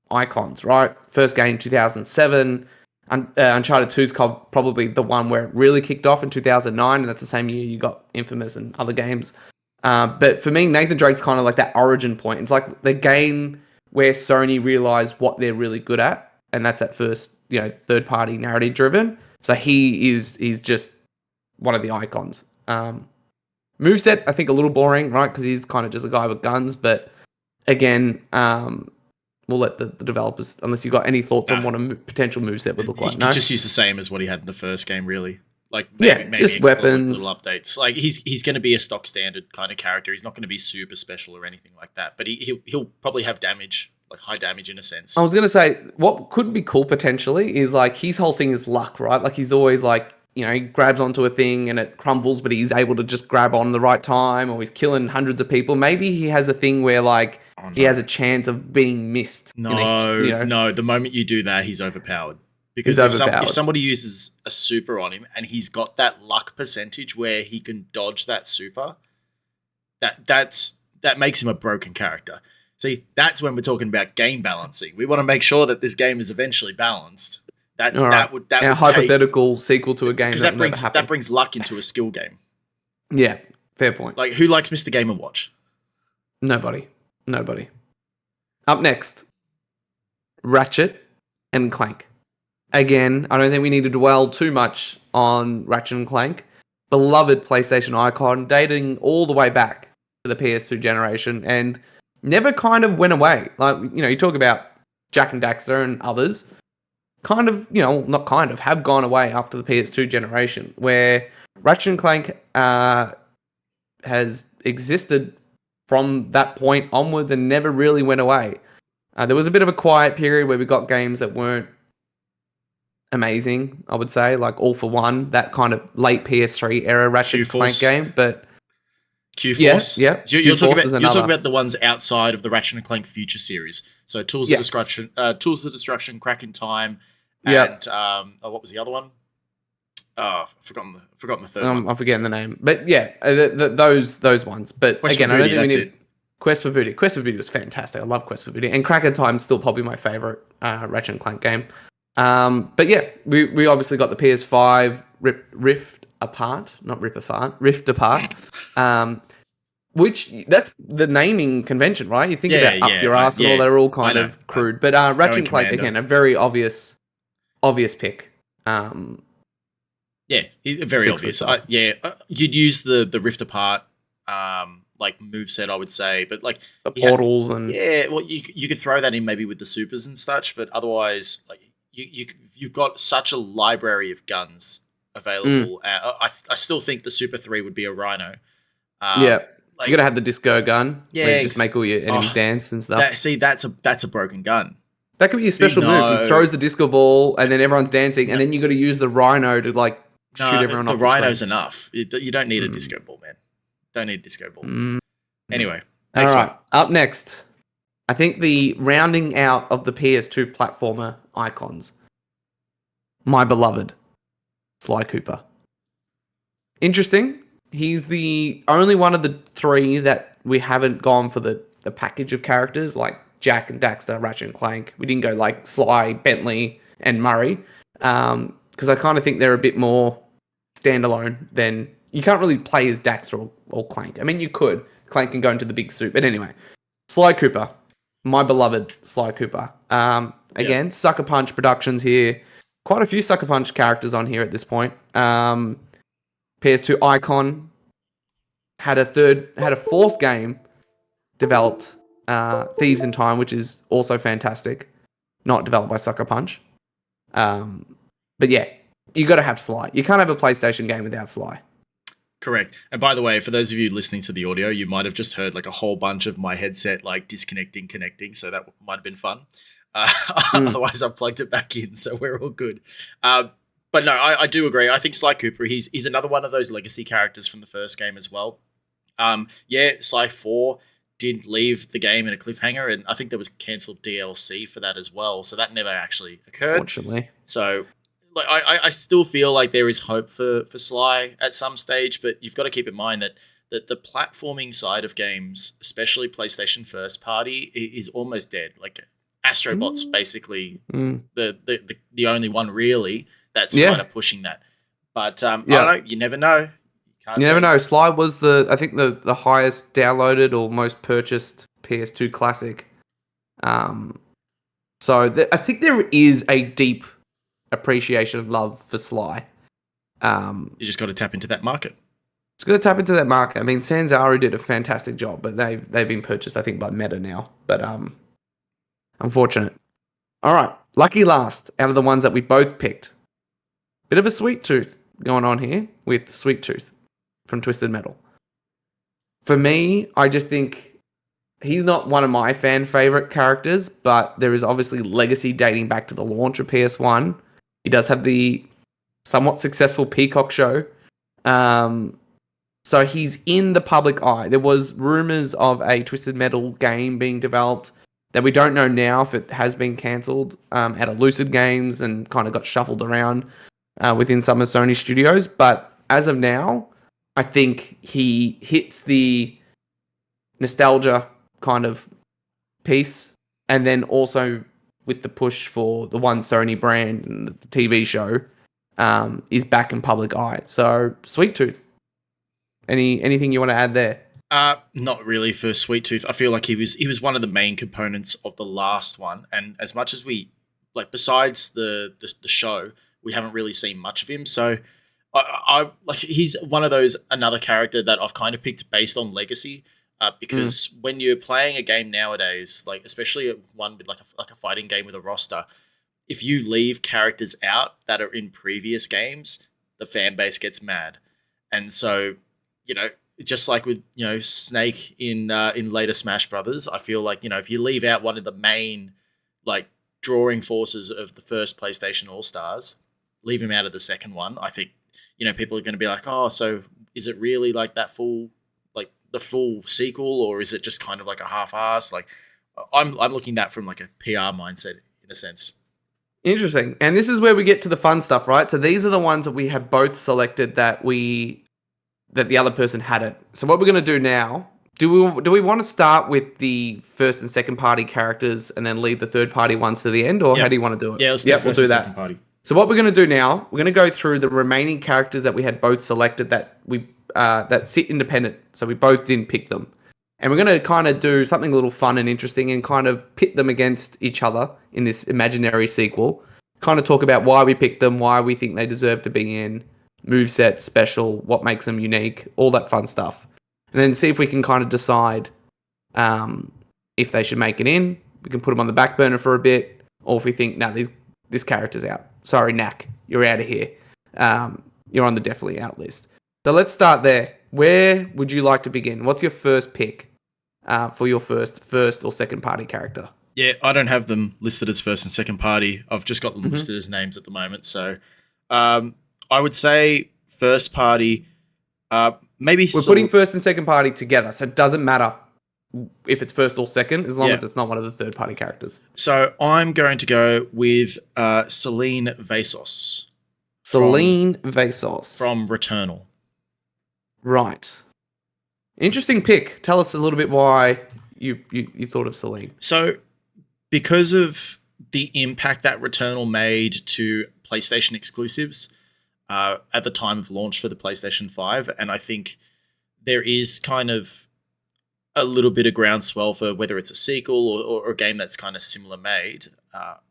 Speaker 1: icons, right? First game 2007. Uncharted 2 is probably the one where it really kicked off in 2009, and that's the same year you got Infamous and other games. But for me, Nathan Drake's kind of like that origin point. It's like the game where Sony realized what they're really good at, and that's at first, third-party narrative driven. So he's just one of the icons. Moveset, I think a little boring, right? Because he's kind of just a guy with guns. But again, we'll let the developers, unless you've got any thoughts on what a potential moveset would look like.
Speaker 2: You could just use the same as what he had in the first game, really. Like
Speaker 1: maybe just weapons,
Speaker 2: little updates. Like he's going to be a stock standard kind of character. He's not going to be super special or anything like that. But he'll probably have damage, like high damage in a sense.
Speaker 1: I was going to say what could be cool potentially is like his whole thing is luck, right? Like he's always like, he grabs onto a thing and it crumbles, but he's able to just grab on the right time, or he's killing hundreds of people. Maybe he has a thing where like he has a chance of being missed.
Speaker 2: No. The moment you do that, he's overpowered. Because if somebody uses a super on him and he's got that luck percentage where he can dodge that super, that makes him a broken character. See, that's when we're talking about game balancing. We want to make sure that this game is eventually balanced. That would
Speaker 1: hypothetical sequel to a game
Speaker 2: because that brings luck into a skill game.
Speaker 1: Yeah, fair point.
Speaker 2: Like, who likes Mr. Game & Watch?
Speaker 1: Nobody. Up next, Ratchet and Clank. Again, I don't think we need to dwell too much on Ratchet and Clank. Beloved PlayStation icon, dating all the way back to the PS2 generation, and never kind of went away. Like, you talk about Jak and Daxter and others, have gone away after the PS2 generation, where Ratchet and Clank has existed from that point onwards and never really went away. There was a bit of a quiet period where we got games that weren't amazing, I would say, like All for One, that kind of late PS3 era Ratchet and Clank game, but
Speaker 2: Q-Force.
Speaker 1: Yeah.
Speaker 2: You're talking about the ones outside of the Ratchet and Clank Future series. So Tools of Destruction, Crack in Time, and what was the other one? I've forgotten the third one.
Speaker 1: I'm forgetting the name, but yeah, those ones. But
Speaker 2: Quest
Speaker 1: again,
Speaker 2: for Booty,
Speaker 1: I don't think we need Quest for Booty. Quest for Booty was fantastic. I love Quest for Booty, and Crack in Time is still probably my favorite Ratchet and Clank game. But yeah, we obviously got the PS5 Rift Apart, which that's the naming convention, right? You think about Up Your Arse and all, they're all kind of crude. But Ratchet and Clank, again, a very obvious pick.
Speaker 2: Very obvious. You'd use the Rift Apart like moveset, I would say, but like
Speaker 1: the portals and
Speaker 2: you could throw that in maybe with the supers and such, but otherwise, like you've got such a library of guns available. I still think the Super 3 would be a Rhino.
Speaker 1: Like, you gotta have the disco gun. Where you just make all your enemies dance and stuff.
Speaker 2: That's a broken gun.
Speaker 1: That could be a special move. He throws the disco ball and then everyone's dancing, and then you got to use the Rhino to like shoot everyone off.
Speaker 2: The Rhino's enough. You don't need a disco ball, man. Don't need a disco ball. Anyway,
Speaker 1: all right. Up next, I think the rounding out of the PS2 platformer icons. My beloved Sly Cooper. Interesting. He's the only one of the three that we haven't gone for the package of characters like Jak and Daxter, Ratchet and Clank. We didn't go like Sly, Bentley, and Murray because I kind of think they're a bit more standalone than... You can't really play as Daxter or Clank. I mean, you could. Clank can go into the big suit. But anyway, Sly Cooper. My beloved Sly Cooper. Again, Sucker Punch Productions here. Quite a few Sucker Punch characters on here at this point. PS2 icon. Had a fourth game developed, Thieves in Time, which is also fantastic. Not developed by Sucker Punch. But yeah, you got to have Sly. You can't have a PlayStation game without Sly.
Speaker 2: Correct. And by the way, for those of you listening to the audio, you might have just heard like a whole bunch of my headset like disconnecting, connecting. So that might have been fun. Otherwise, I've plugged it back in, so we're all good. But no, I do agree. I think Sly Cooper, he's another one of those legacy characters from the first game as well. Yeah, Sly 4 did leave the game in a cliffhanger, and I think there was cancelled DLC for that as well. So that never actually occurred.
Speaker 1: Fortunately.
Speaker 2: So like I still feel like there is hope for Sly at some stage, but you've got to keep in mind that the platforming side of games, especially PlayStation first party, is almost dead. Like Astrobot's basically the only one really that's kind of pushing that. But I don't know. You never know.
Speaker 1: You never know. Sly was I think the highest downloaded or most purchased PS2 classic. So I think there is a deep appreciation and love for Sly.
Speaker 2: You just got to tap into that market.
Speaker 1: It's got to tap into that market. I mean, Sanzaru did a fantastic job, but they've been purchased, I think, by Meta now. But unfortunate. All right, lucky last out of the ones that we both picked. Bit of a sweet tooth going on here with Sweet Tooth from Twisted Metal. For me, I just think he's not one of my fan favorite characters, but there is obviously legacy dating back to the launch of PS1. He does have the somewhat successful Peacock show. So he's in the public eye. There was rumors of a Twisted Metal game being developed that we don't know now if it has been cancelled out of Lucid Games and kind of got shuffled around within some of Sony studios. But as of now, I think he hits the nostalgia kind of piece, and then also with the push for the One Sony brand and the TV show is back in public eye. So Sweet Tooth. Anything you want to add there?
Speaker 2: Not really for Sweet Tooth. I feel like he was one of the main components of the last one, and as much as we like, besides the show, we haven't really seen much of him. So I like he's one of those another character that I've kind of picked based on legacy. Because when you're playing a game nowadays, like especially one with like a fighting game with a roster, if you leave characters out that are in previous games, the fan base gets mad, and so just like with Snake in later Smash Brothers, I feel like if you leave out one of the main like drawing forces of the first PlayStation All-Stars, leave him out of the second one, I think people are going to be like, oh, so is it really like that full the full sequel, or is it just kind of like a half-ass? Like I'm looking at that from like a PR mindset in a sense.
Speaker 1: Interesting. And this is where we get to the fun stuff, right? So these are the ones that we have both selected that the other person hadn't. So what we're going to do now, do we want to start with the first and second party characters and then leave the third party ones to the end, or how do you want to do it?
Speaker 2: Yeah, let's do
Speaker 1: we'll do that.
Speaker 2: Party.
Speaker 1: So what we're going to do now, we're going to go through the remaining characters that we had both selected that sit independent. So we both didn't pick them. And we're going to kind of do something a little fun and interesting and kind of pit them against each other in this imaginary sequel. Kind of talk about why we picked them, why we think they deserve to be in, moveset, special, what makes them unique, all that fun stuff. And then see if we can kind of decide if they should make it in. We can put them on the back burner for a bit. Or if we think, no, this character's out. Sorry, Knack, you're out of here. You're on the definitely out list. So let's start there. Where would you like to begin? What's your first pick for your first or second party character?
Speaker 2: Yeah, I don't have them listed as first and second party. I've just got them listed as names at the moment. So I would say first party, maybe...
Speaker 1: We're putting first and second party together, so it doesn't matter if it's first or second, as long as it's not one of the third party characters.
Speaker 2: So I'm going to go with Celine Vasos.
Speaker 1: Celine Vasos.
Speaker 2: From Returnal.
Speaker 1: Right. Interesting pick. Tell us a little bit why you thought of Celine.
Speaker 2: So, because of the impact that Returnal made to PlayStation exclusives at the time of launch for the PlayStation 5, and I think there is kind of a little bit of groundswell for whether it's a sequel or a game that's kind of similar made.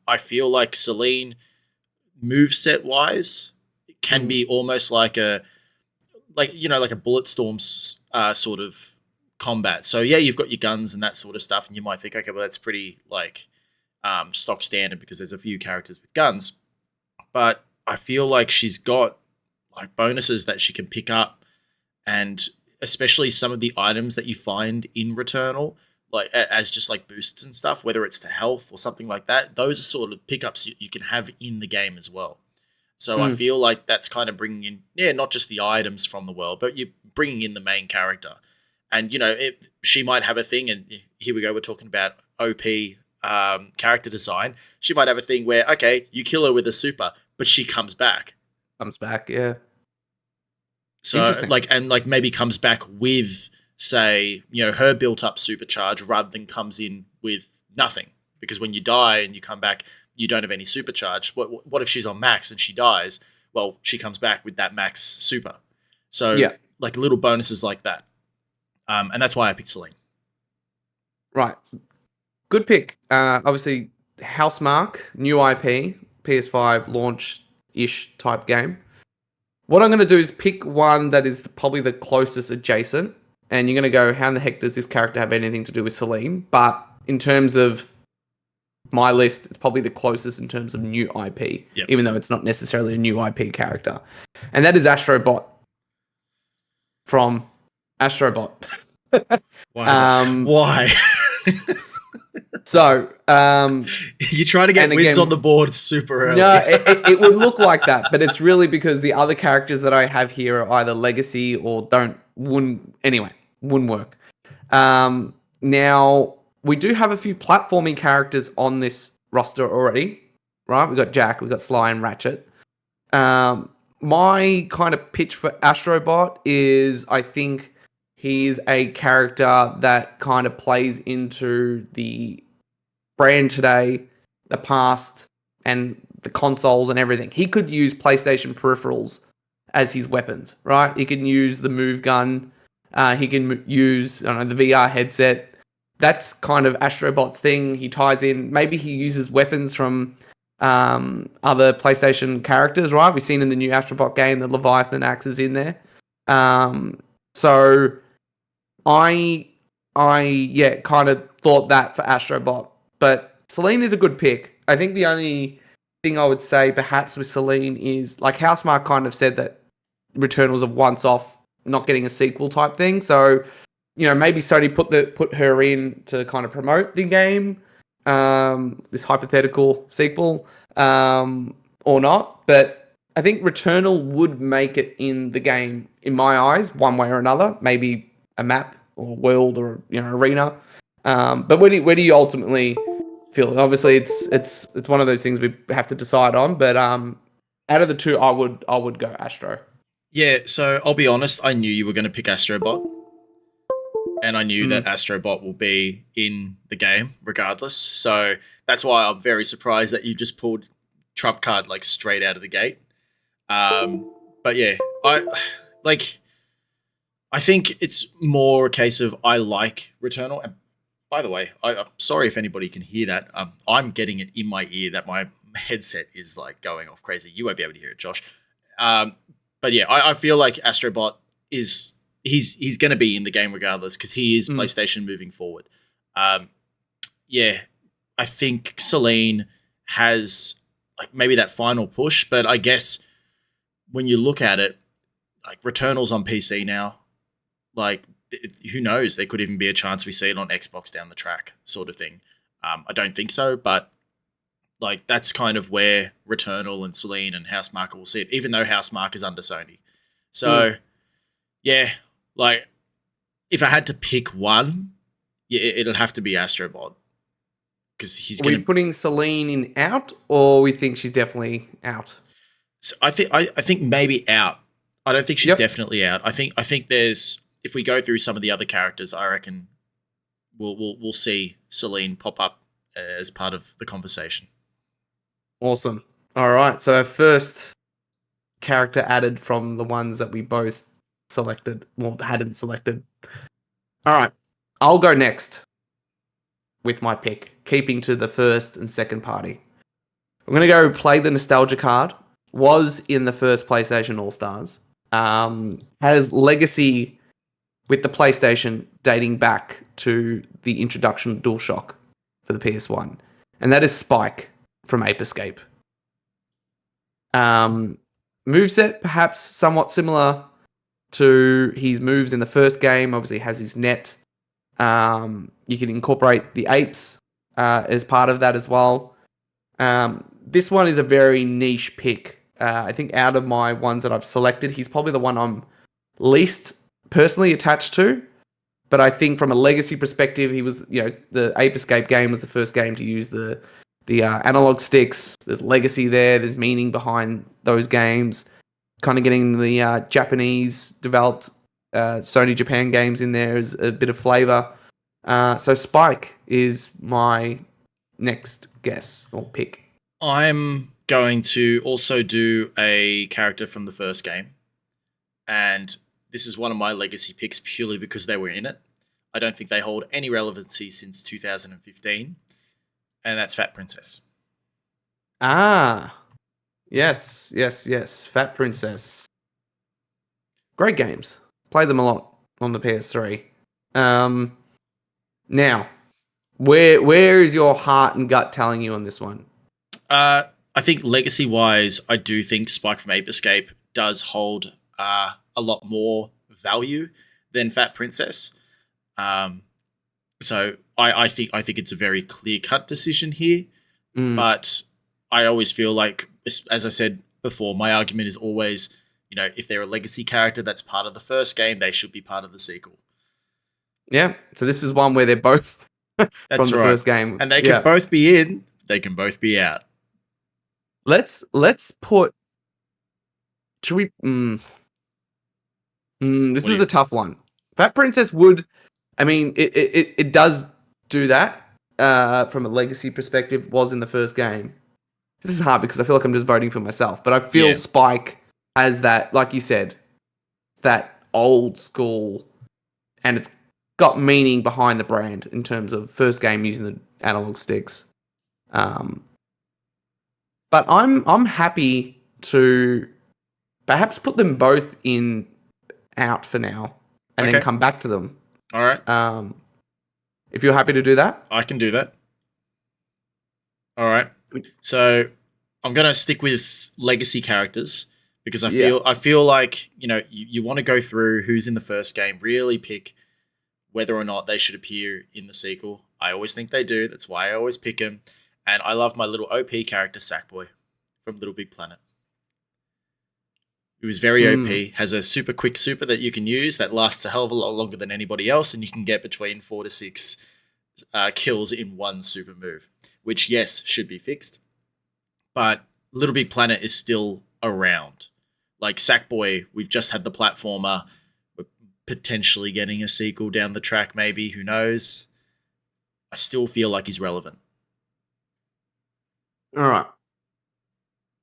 Speaker 2: I feel like Celine, moveset wise, can be almost like a Bulletstorm sort of combat. So yeah, you've got your guns and that sort of stuff, and you might think, okay, well that's pretty like stock standard because there's a few characters with guns. But I feel like she's got like bonuses that she can pick up, and especially some of the items that you find in Returnal, like as just like boosts and stuff, whether it's to health or something like that. Those are sort of pickups you can have in the game as well. So I
Speaker 1: Mm,
Speaker 2: feel like that's kind of bringing in, yeah, not just the items from the world, but you're bringing in the main character. And, she might have a thing, and here we go, we're talking about OP character design. She might have a thing where, okay, you kill her with a super, but she comes back.
Speaker 1: comes back, yeah.
Speaker 2: So,
Speaker 1: Interesting.
Speaker 2: like maybe comes back with, say, her built up supercharge rather than comes in with nothing. Because when you die and you come back, you don't have any supercharge. What if she's on max and she dies? Well, she comes back with that max super. So,
Speaker 1: Yeah,
Speaker 2: like little bonuses like that. And that's why I picked Celine.
Speaker 1: right. Good pick. Obviously, Housemark, new IP, PS5 launch-ish type game. What I'm going to do is pick one that is probably the closest adjacent, and you're going to go, how in the heck does this character have anything to do with Celine? But in terms of my list, it's probably the closest in terms of new IP,
Speaker 2: Yep.
Speaker 1: even though it's not necessarily a new IP character. And that is Astrobot from Astrobot.
Speaker 2: Why?
Speaker 1: um,
Speaker 2: Why?
Speaker 1: so,
Speaker 2: You try to get
Speaker 1: and
Speaker 2: wins
Speaker 1: again,
Speaker 2: on the board super
Speaker 1: no,
Speaker 2: early.
Speaker 1: it would look like that, but it's really because the other characters that I have here are either legacy or wouldn't work. Now we do have a few platforming characters on this roster already, right? We got Jack, we got Sly and Ratchet. My kind of pitch for Astrobot is I think he's a character that kind of plays into the brand today, the past, and the consoles and everything. He could use PlayStation peripherals as his weapons, right? He can use the move gun. He can use, I don't know, the VR headset. That's kind of Astrobot's thing. He ties in. Maybe he uses weapons from other PlayStation characters, right? We've seen in the new Astrobot game the Leviathan axe is in there. So I kind of thought that for Astrobot, but Celine is a good pick. I think the only thing I would say perhaps with Celine is like Housemark kind of said that Return was a once off, not getting a sequel type thing. So, maybe Sony put her in to kind of promote the game, this hypothetical sequel, or not. But I think Returnal would make it in the game, in my eyes, one way or another. Maybe a map or world or arena. But where do you ultimately feel? Obviously, it's one of those things we have to decide on. But out of the two, I would go Astro.
Speaker 2: Yeah, so I'll be honest, I knew you were going to pick Astrobot, and I knew that
Speaker 1: Mm.
Speaker 2: Astrobot will be in the game regardless. So that's why I'm very surprised that you just pulled trump card like straight out of the gate. But yeah, I like. I think it's more a case of I like Returnal. And by the way, I'm sorry if anybody can hear that. I'm getting it in my ear that my headset is like going off crazy. You won't be able to hear it, Josh. Um, but yeah, I feel like Astrobot is he's going to be in the game regardless because he is
Speaker 1: Mm.
Speaker 2: PlayStation moving forward. Um, yeah, I think Celine has like maybe that final push, but I guess when you look at it, like Returnal's on PC now. Like, who knows? There could even be a chance we see it on Xbox down the track, sort of thing. I don't think so, but like that's kind of where Returnal and Celine and Housemarque will sit, even though Housemarque is under Sony.
Speaker 1: Mm.
Speaker 2: So yeah, like if I had to pick one, yeah, it'll have to be Astrobot because he's
Speaker 1: Are we
Speaker 2: gonna.
Speaker 1: putting Celine in out, or we think she's definitely out?
Speaker 2: So I think maybe out. I don't think she's
Speaker 1: Yep.
Speaker 2: definitely out. I think there's if we go through some of the other characters, I reckon we'll see Celine pop up as part of the conversation.
Speaker 1: Awesome. All right. So our first character added from the ones that we both selected, well, hadn't selected. All right. I'll go next with my pick, keeping to the first and second party. I'm going to go play the nostalgia card. Was in the first PlayStation All-Stars. Has legacy with the PlayStation dating back to the introduction of DualShock for the PS1. And that is Spike from Ape Escape. Moveset, perhaps somewhat similar to his moves in the first game. Obviously, has his net. You can incorporate the apes as part of that as well. This one is a very niche pick. I think out of my ones that I've selected, he's probably the one I'm least personally attached to. But I think from a legacy perspective, he was, the Ape Escape game was the first game to use the analog sticks. There's legacy there. There's meaning behind those games. Kind of getting the Japanese developed Sony Japan games in there is a bit of flavor. So Spike is my next guess or pick.
Speaker 2: I'm going to also do a character from the first game. And this is one of my legacy picks purely because they were in it. I don't think they hold any relevancy since 2015. And that's Fat Princess.
Speaker 1: Ah, yes. Fat Princess. Great games. Played them a lot on the PS3. Now, where is your heart and gut telling you on this one?
Speaker 2: I think legacy-wise, I do think Spike from Ape Escape does hold a lot more value than Fat Princess. So I think it's a very clear-cut decision here. But I always feel like, as I said before, my argument is always, if they're a legacy character that's part of the first game, they should be part of the sequel.
Speaker 1: Yeah. So this is one where they're both from the first game,
Speaker 2: and they can both be in. They can both be out.
Speaker 1: Let's put. Should we? This is a tough one. Fat Princess would. I mean, it does do that from a legacy perspective. Was in the first game. This is hard because I feel like I'm just voting for myself, but I feel Spike has that, like you said, that old school, and it's got meaning behind the brand in terms of first game using the analog sticks. But I'm happy to perhaps put them both in out for now and then come back to them.
Speaker 2: All right.
Speaker 1: If you're happy to do that,
Speaker 2: I can do that. All right. So I'm gonna stick with legacy characters because I feel like you want to go through who's in the first game, really pick whether or not they should appear in the sequel. I always think they do. That's why I always pick them. And I love my little OP character, Sackboy, from Little Big Planet. He was very OP, has a super quick super that you can use that lasts a hell of a lot longer than anybody else, and you can get between 4 to 6 kills in one super move, which, yes, should be fixed. But Little Big Planet is still around. Like Sackboy, we've just had the platformer. We're potentially getting a sequel down the track, maybe. Who knows? I still feel like he's relevant.
Speaker 1: All right.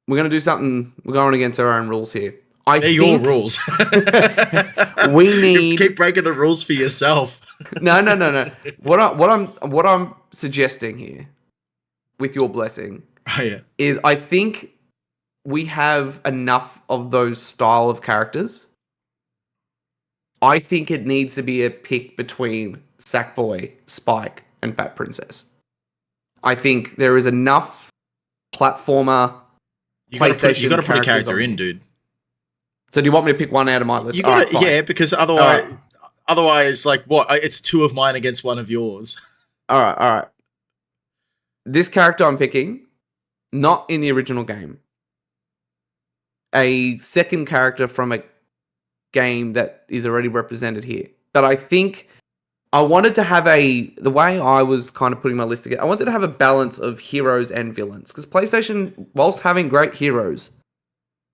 Speaker 1: We're going to do something. We're going against our own rules here.
Speaker 2: They're your rules.
Speaker 1: We need...
Speaker 2: You keep breaking the rules for yourself.
Speaker 1: No. What I'm suggesting here, with your blessing, is I think we have enough of those style of characters. I think it needs to be a pick between Sackboy, Spike, and Fat Princess. I think there is enough platformer.
Speaker 2: You got to put a character in, dude.
Speaker 1: So do you want me to pick one out of my list?
Speaker 2: You got to, because otherwise, like what? It's 2 of mine against 1 of yours.
Speaker 1: All right. This character I'm picking, not in the original game. A second character from a game that is already represented here. But I think I wanted to have the way I was kind of putting my list together, I wanted to have a balance of heroes and villains. Because PlayStation, whilst having great heroes,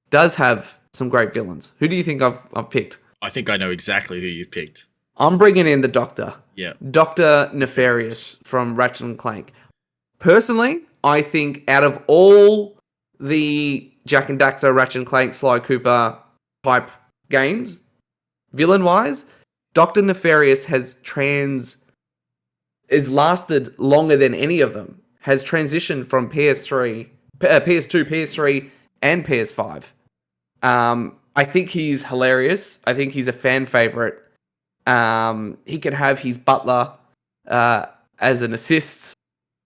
Speaker 1: does have some great villains. Who do you think I've picked?
Speaker 2: I think I know exactly who you've picked.
Speaker 1: I'm bringing in the Doctor.
Speaker 2: Yeah.
Speaker 1: Dr. Nefarious from Ratchet and Clank. Personally, I think out of all the Jak and Daxter, Ratchet and Clank, Sly Cooper type games, villain-wise, Dr. Nefarious has lasted longer than any of them. Has transitioned from PS2, PS3, and PS5. I think he's hilarious. I think he's a fan favorite. He can have his butler as an assist.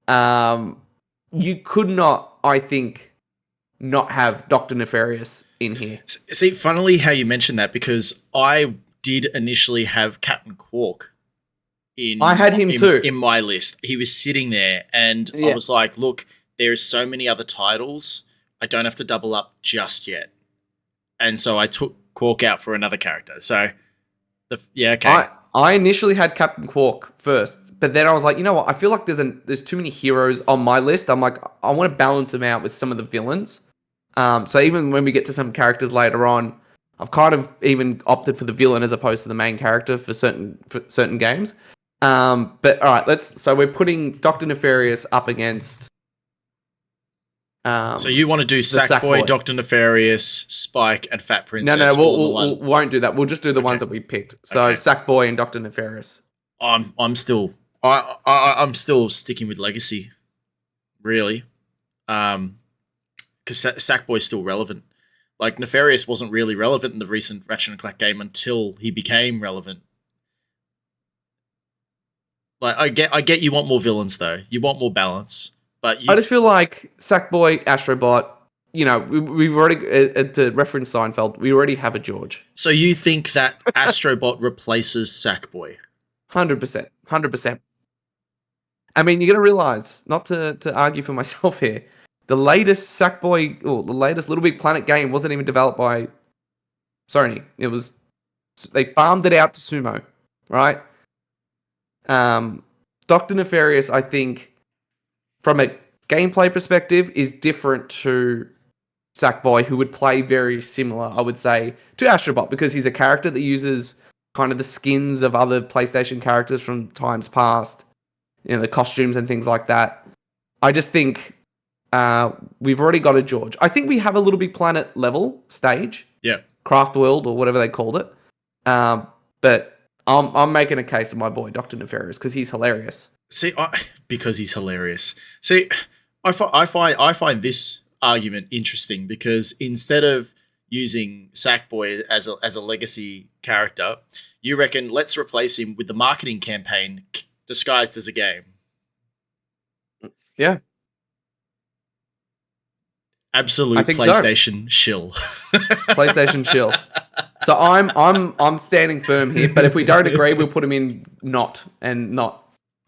Speaker 1: You could not, I think, not have Doctor Nefarious in here.
Speaker 2: See, funnily how you mentioned that, because I did initially have Captain Quark
Speaker 1: I had him too.
Speaker 2: in my list. He was sitting there, and I was like, look, there's so many other titles. I don't have to double up just yet. And so I took Quark out for another character. So, okay.
Speaker 1: I initially had Captain Quark first, but then I was like, you know what? I feel like there's too many heroes on my list. I'm like, I want to balance them out with some of the villains. So even when we get to some characters later on, I've kind of even opted for the villain as opposed to the main character for certain games. But all right, so we're putting Doctor Nefarious up against.
Speaker 2: So you want to do Sackboy, Doctor Nefarious, Spike, and Fat Princess?
Speaker 1: No, we won't do that. We'll just do the ones that we picked. So Sackboy and Doctor Nefarious.
Speaker 2: I'm still sticking with Legacy, really, because Sackboy's still relevant. Like, Nefarious wasn't really relevant in the recent Ratchet and Clank game until he became relevant. Like, I get you want more villains though. You want more balance, but
Speaker 1: I just feel like Sackboy, Astrobot. You know, we've already to reference Seinfeld. We already have a George.
Speaker 2: So you think that Astrobot replaces Sackboy?
Speaker 1: 100%. I mean, you're gonna realize, not to argue for myself here, the latest Sackboy, or the latest Little Big Planet game wasn't even developed by Sony. They farmed it out to Sumo, right? Doctor Nefarious, I think, from a gameplay perspective, is different to Sackboy, who would play very similar, I would say, to Astrobot, because he's a character that uses kind of the skins of other PlayStation characters from times past, you know, the costumes and things like that. I just think we've already got a George. I think we have a Little Big Planet level stage.
Speaker 2: Yeah.
Speaker 1: Craft World or whatever they called it. But I'm making a case of my boy, Dr. Nefarious, because he's hilarious.
Speaker 2: See, because he's hilarious. See, I find this argument interesting, because instead of using Sackboy as a legacy character, you reckon let's replace him with the marketing campaign disguised as a game.
Speaker 1: Yeah.
Speaker 2: Absolute PlayStation shill.
Speaker 1: PlayStation shill. So I'm standing firm here, but if we don't agree, we'll put him in not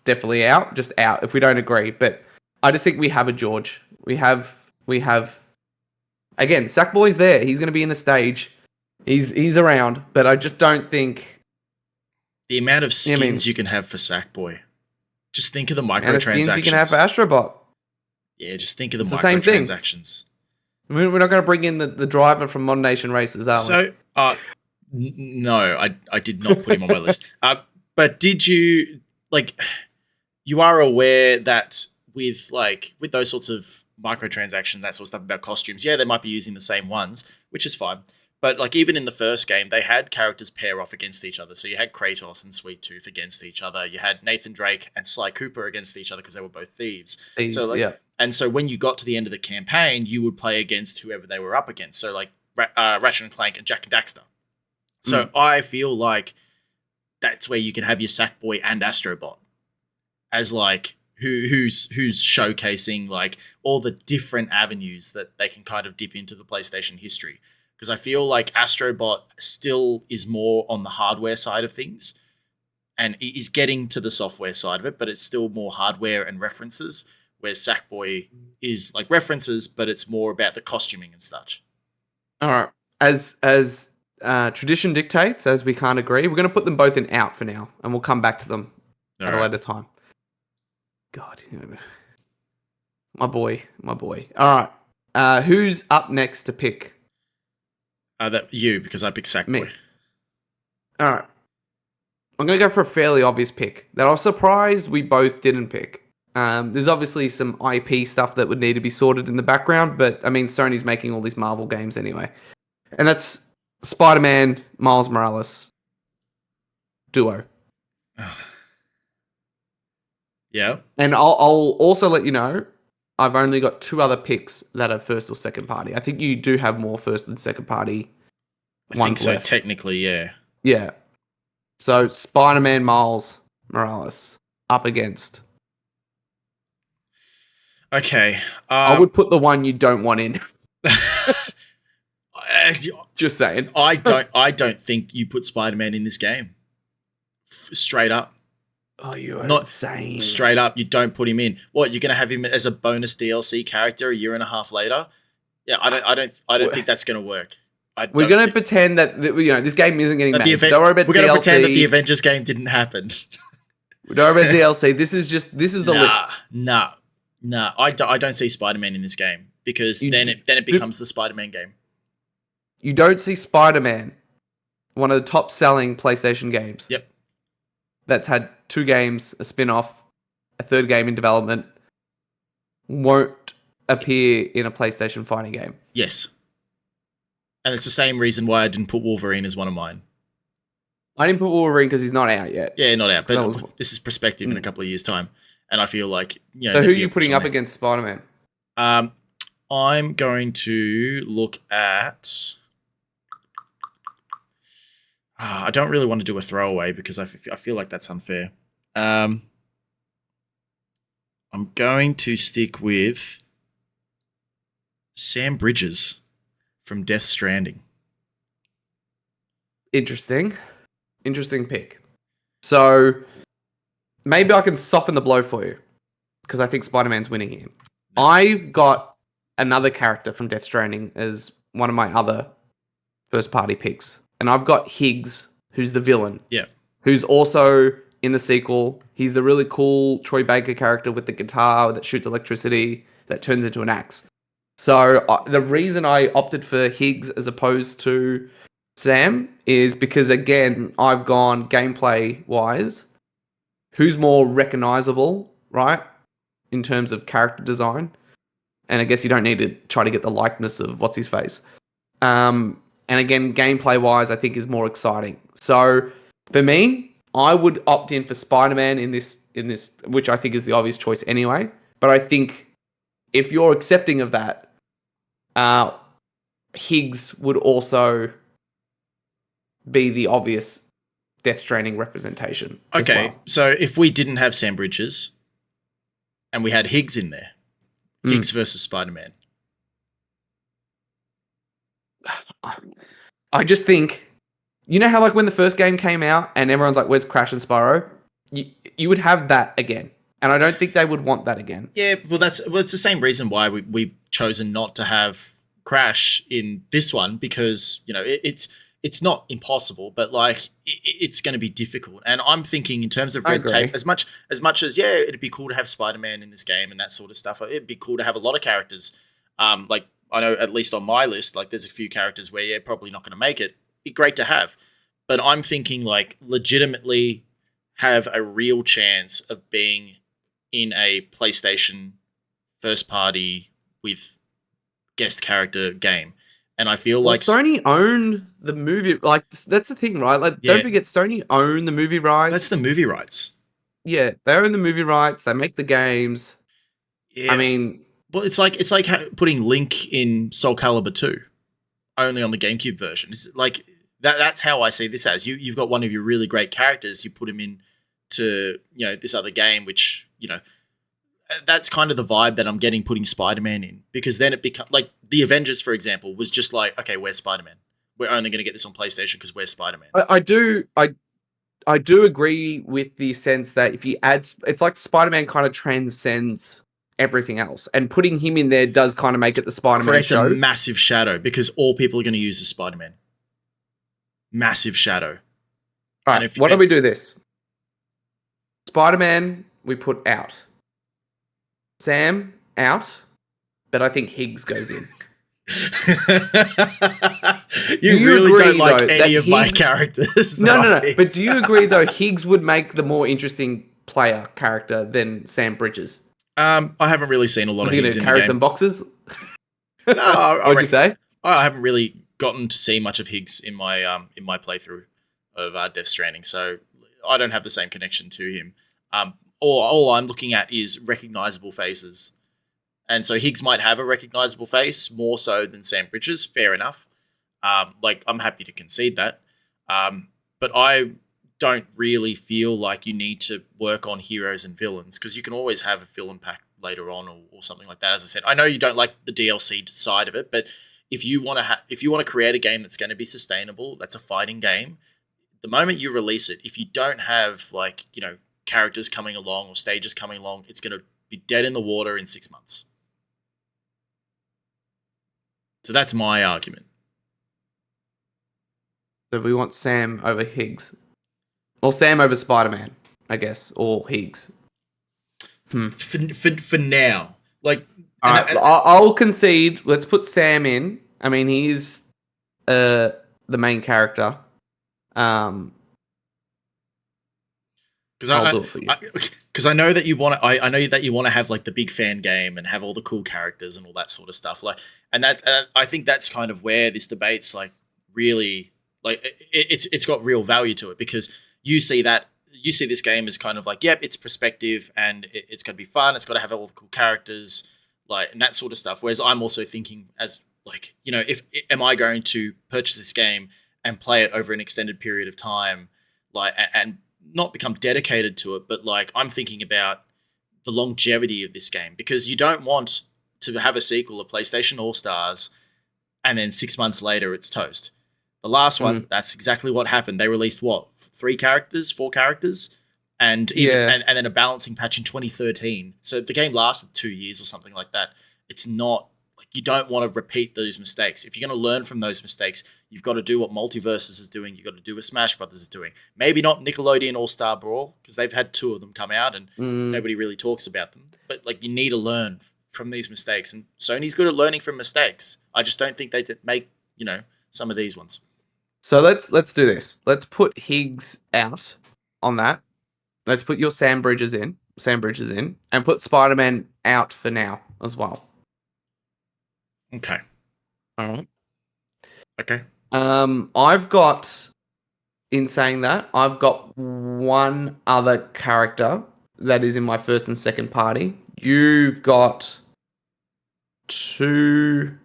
Speaker 1: definitely out, just out if we don't agree. But I just think we have a George. We have again, Sackboy's there. He's going to be in the stage. He's around, but I just don't think
Speaker 2: the amount of skins you can have for Sackboy. Just think of the microtransactions.
Speaker 1: Skins you can have for Astrobot.
Speaker 2: Yeah, just think of the microtransactions.
Speaker 1: We're not going to bring in the driver from Modern Nation Races, are we?
Speaker 2: So, no, I did not put him on my list. But did you, like, you are aware that with those sorts of microtransactions, that sort of stuff about costumes, yeah, they might be using the same ones, which is fine. But like even in the first game, they had characters pair off against each other. So you had Kratos and Sweet Tooth against each other. You had Nathan Drake and Sly Cooper against each other because they were both thieves. And so when you got to the end of the campaign, you would play against whoever they were up against. So like Ratchet and Clank and Jak and Daxter. So I feel like that's where you can have your Sackboy and Astrobot as like who's showcasing like all the different avenues that they can kind of dip into the PlayStation history. Because I feel like Astrobot still is more on the hardware side of things and is getting to the software side of it, but it's still more hardware and references, whereas Sackboy is like references, but it's more about the costuming and such.
Speaker 1: All right. As tradition dictates, as we can't agree, we're going to put them both in out for now, and we'll come back to them at a later time. God. My boy. All right. Who's up next to pick?
Speaker 2: That you, because I picked Sackboy.
Speaker 1: Me. All right. I'm going to go for a fairly obvious pick that I was surprised we both didn't pick. There's obviously some IP stuff that would need to be sorted in the background, but I mean, Sony's making all these Marvel games anyway. And that's Spider-Man, Miles Morales duo.
Speaker 2: Yeah.
Speaker 1: And I'll also let you know, I've only got 2 other picks that are first or second party. I think you do have more first and second party ones
Speaker 2: I think so,
Speaker 1: left.
Speaker 2: technically, yeah.
Speaker 1: Yeah. So Spider-Man, Miles Morales up against.
Speaker 2: Okay.
Speaker 1: I would put the one you don't want in. Just saying.
Speaker 2: I don't think you put Spider-Man in this game. Straight up.
Speaker 1: Oh, you're
Speaker 2: Not
Speaker 1: insane.
Speaker 2: Straight up, you don't put him in. What, you're gonna have him as a bonus DLC character a year and a half later? Yeah, I don't think that's gonna work.
Speaker 1: We're gonna pretend that this game isn't getting made.
Speaker 2: Don't
Speaker 1: worry about
Speaker 2: we're
Speaker 1: DLC.
Speaker 2: gonna pretend that the Avengers game didn't happen.
Speaker 1: Don't worry about DLC. This is the list.
Speaker 2: Nah. I don't see Spider-Man in this game because then it becomes the Spider-Man game.
Speaker 1: You don't see Spider-Man, one of the top selling PlayStation games.
Speaker 2: Yep.
Speaker 1: That's had 2 games, a spin-off, a 3rd game in development, won't appear in a PlayStation fighting game.
Speaker 2: Yes. And it's the same reason why I didn't put Wolverine as one of mine.
Speaker 1: I didn't put Wolverine because he's not out yet.
Speaker 2: Yeah, not out. But this is perspective in a couple of years' time. And I feel like...
Speaker 1: So who are you putting up against Spider-Man?
Speaker 2: I'm going to look at... I don't really want to do a throwaway because I feel like that's unfair. I'm going to stick with Sam Bridges from Death Stranding.
Speaker 1: Interesting pick. So maybe I can soften the blow for you because I think Spider-Man's winning here. No. I've got another character from Death Stranding as one of my other first-party picks. And I've got Higgs, who's the villain.
Speaker 2: Yeah.
Speaker 1: Who's also in the sequel. He's the really cool Troy Baker character with the guitar that shoots electricity that turns into an axe. So the reason I opted for Higgs as opposed to Sam is because, again, I've gone gameplay-wise. Who's more recognizable, right? In terms of character design. And I guess you don't need to try to get the likeness of what's-his-face. And again, gameplay-wise, I think is more exciting. So for me, I would opt in for Spider-Man in this, which I think is the obvious choice anyway. But I think if you're accepting of that, Higgs would also be the obvious Death Stranding representation.
Speaker 2: Okay, so if we didn't have Sam Bridges and we had Higgs in there, Higgs versus Spider-Man.
Speaker 1: I just think, you know how like when the first game came out and everyone's like, where's Crash and Spyro? You would have that again. And I don't think they would want that again.
Speaker 2: Yeah, well, it's the same reason why we've chosen not to have Crash in this one because, it's not impossible, but like it's going to be difficult. And I'm thinking in terms of red tape, as much as it'd be cool to have Spider-Man in this game and that sort of stuff. It'd be cool to have a lot of characters. Like I know at least on my list, like there's a few characters where you're probably not going to make it. Be great to have, but I'm thinking like legitimately have a real chance of being in a PlayStation first party with guest character game. And I feel like
Speaker 1: Sony own the movie. Like that's the thing, right? Like don't forget, Sony own the movie rights.
Speaker 2: That's the movie rights.
Speaker 1: Yeah, they own the movie rights. They make the games. Yeah. I mean,
Speaker 2: well, it's like putting Link in Soul Calibur 2, only on the GameCube version. It's like that's how I see this as. You've got one of your really great characters. You put him in to this other game, which that's kind of the vibe that I'm getting putting Spider-Man in, because then it becomes like the Avengers, for example, was just like, okay, where's Spider-Man? We're only going to get this on PlayStation because where's Spider-Man?
Speaker 1: I do agree with the sense that if you add, it's like Spider-Man kind of transcends everything else, and putting him in there does kind of make it the Spider-Man show.
Speaker 2: Creates a massive shadow because all people are going to use is Spider-Man. Massive shadow.
Speaker 1: All right, why don't we do this? Spider-Man, we put out. Sam, out. But I think Higgs goes in.
Speaker 2: you really agree, don't like any of my characters.
Speaker 1: No. But do you agree, though, Higgs would make the more interesting player character than Sam Bridges?
Speaker 2: I haven't really seen a lot of Higgs in the game.
Speaker 1: Carry some boxes?
Speaker 2: No,
Speaker 1: What'd you say?
Speaker 2: I haven't really gotten to see much of Higgs in my playthrough of Death Stranding, so I don't have the same connection to him. All I'm looking at is recognizable faces. And so Higgs might have a recognizable face more so than Sam Bridges. Fair enough. I'm happy to concede that. But I don't really feel like you need to work on heroes and villains because you can always have a villain pack later on or something like that. As I said, I know you don't like the DLC side of it, but if you want to create a game that's going to be sustainable, that's a fighting game. The moment you release it, if you don't have like characters coming along or stages coming along, it's going to be dead in the water in 6 months. So that's my argument.
Speaker 1: So we want Sam over Higgs. Or Sam over Spider-Man, I guess. Or Higgs.
Speaker 2: For now. Like,
Speaker 1: I'll concede. Let's put Sam in. I mean, he's the main character. I'll do it for you.
Speaker 2: Because I know that you want to. I know that you want to have like the big fan game and have all the cool characters and all that sort of stuff. Like, and that I think that's kind of where this debate's like really like it's got real value to it, because you see this game as kind of like, yep, it's perspective and it's going to be fun. It's got to have all the cool characters, like, and that sort of stuff. Whereas I'm also thinking as like, if am I going to purchase this game and play it over an extended period of time, like, and not become dedicated to it, but like I'm thinking about the longevity of this game, because you don't want to have a sequel of PlayStation All-Stars and then 6 months later it's toast. The last one, that's exactly what happened. They released 4 characters, and and then a balancing patch in 2013. So the game lasted 2 years or something like that. It's not like, you don't want to repeat those mistakes. If you're going to learn from those mistakes, you've got to do what Multiverses is doing. You've got to do what Smash Brothers is doing. Maybe not Nickelodeon All-Star Brawl, because they've had 2 of them come out and nobody really talks about them. But like, you need to learn from these mistakes, and Sony's good at learning from mistakes. I just don't think they make some of these ones.
Speaker 1: So let's do this. Let's put Higgs out on that. Let's put your Sam Bridges in, and put Spider-Man out for now as well.
Speaker 2: Okay.
Speaker 1: All right.
Speaker 2: Okay.
Speaker 1: I've got one other character that is in my first and second party. You've got 2,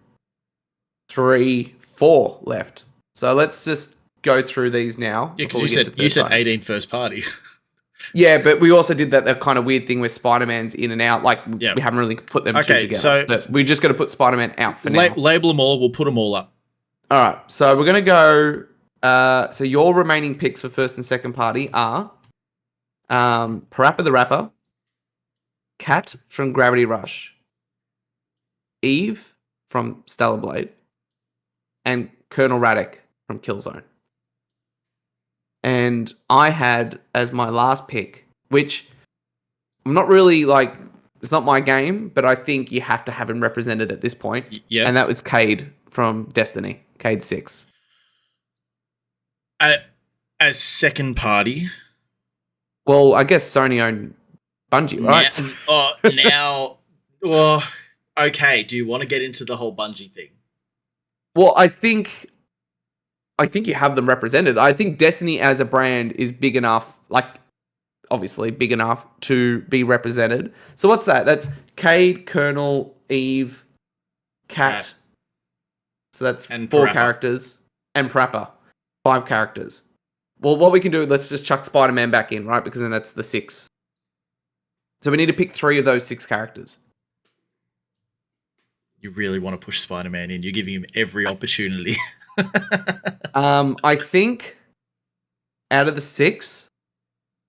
Speaker 1: 3, 4 left. So let's just go through these now.
Speaker 2: Yeah, because you said 18 first party.
Speaker 1: Yeah, but we also did that kind of weird thing where Spider-Man's in and out. Like, we haven't really put them two together. So but we just got to put Spider-Man out for now.
Speaker 2: Label them all. We'll put them all up.
Speaker 1: All right. So we're going to go... so your remaining picks for first and second party are Parappa the Rapper, Kat from Gravity Rush, Eve from Stellar Blade, and Colonel Raddick from Killzone. And I had as my last pick, which I'm not really like, it's not my game, but I think you have to have him represented at this point.
Speaker 2: Yeah.
Speaker 1: And that was Cade from Destiny, Cade 6.
Speaker 2: As second party.
Speaker 1: Well, I guess Sony owned Bungie, right?
Speaker 2: Okay. Do you want to get into the whole Bungie thing?
Speaker 1: Well, I think you have them represented. I think Destiny as a brand is big enough, like, obviously big enough to be represented. So what's that? That's Cade, Colonel, Eve, Kat. So that's and 4 characters. And Parappa. 5 characters. Well, what we can do, let's just chuck Spider-Man back in, right? Because then that's the 6. So we need to pick 3 of those 6 characters.
Speaker 2: You really want to push Spider-Man in. You're giving him every opportunity.
Speaker 1: I think out of the 6,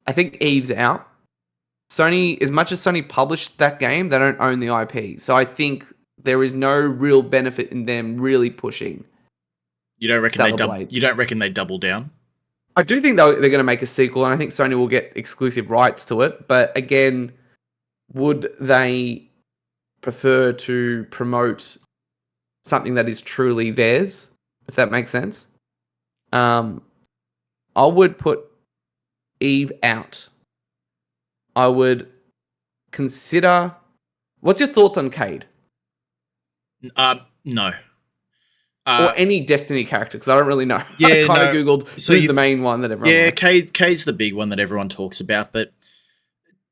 Speaker 1: I think Eve's out. Sony, as much as Sony published that game, they don't own the IP. So I think there is no real benefit in them really pushing.
Speaker 2: You don't reckon they double down?
Speaker 1: I do think they're going to make a sequel, and I think Sony will get exclusive rights to it. But again, would they prefer to promote something that is truly theirs, if that makes sense? I would put Eve out. I would consider... What's your thoughts on Cade?
Speaker 2: No.
Speaker 1: Or any Destiny character, because I don't really know.
Speaker 2: Yeah,
Speaker 1: I kind of Googled who's the main one that everyone likes.
Speaker 2: Cade's the big one that everyone talks about, but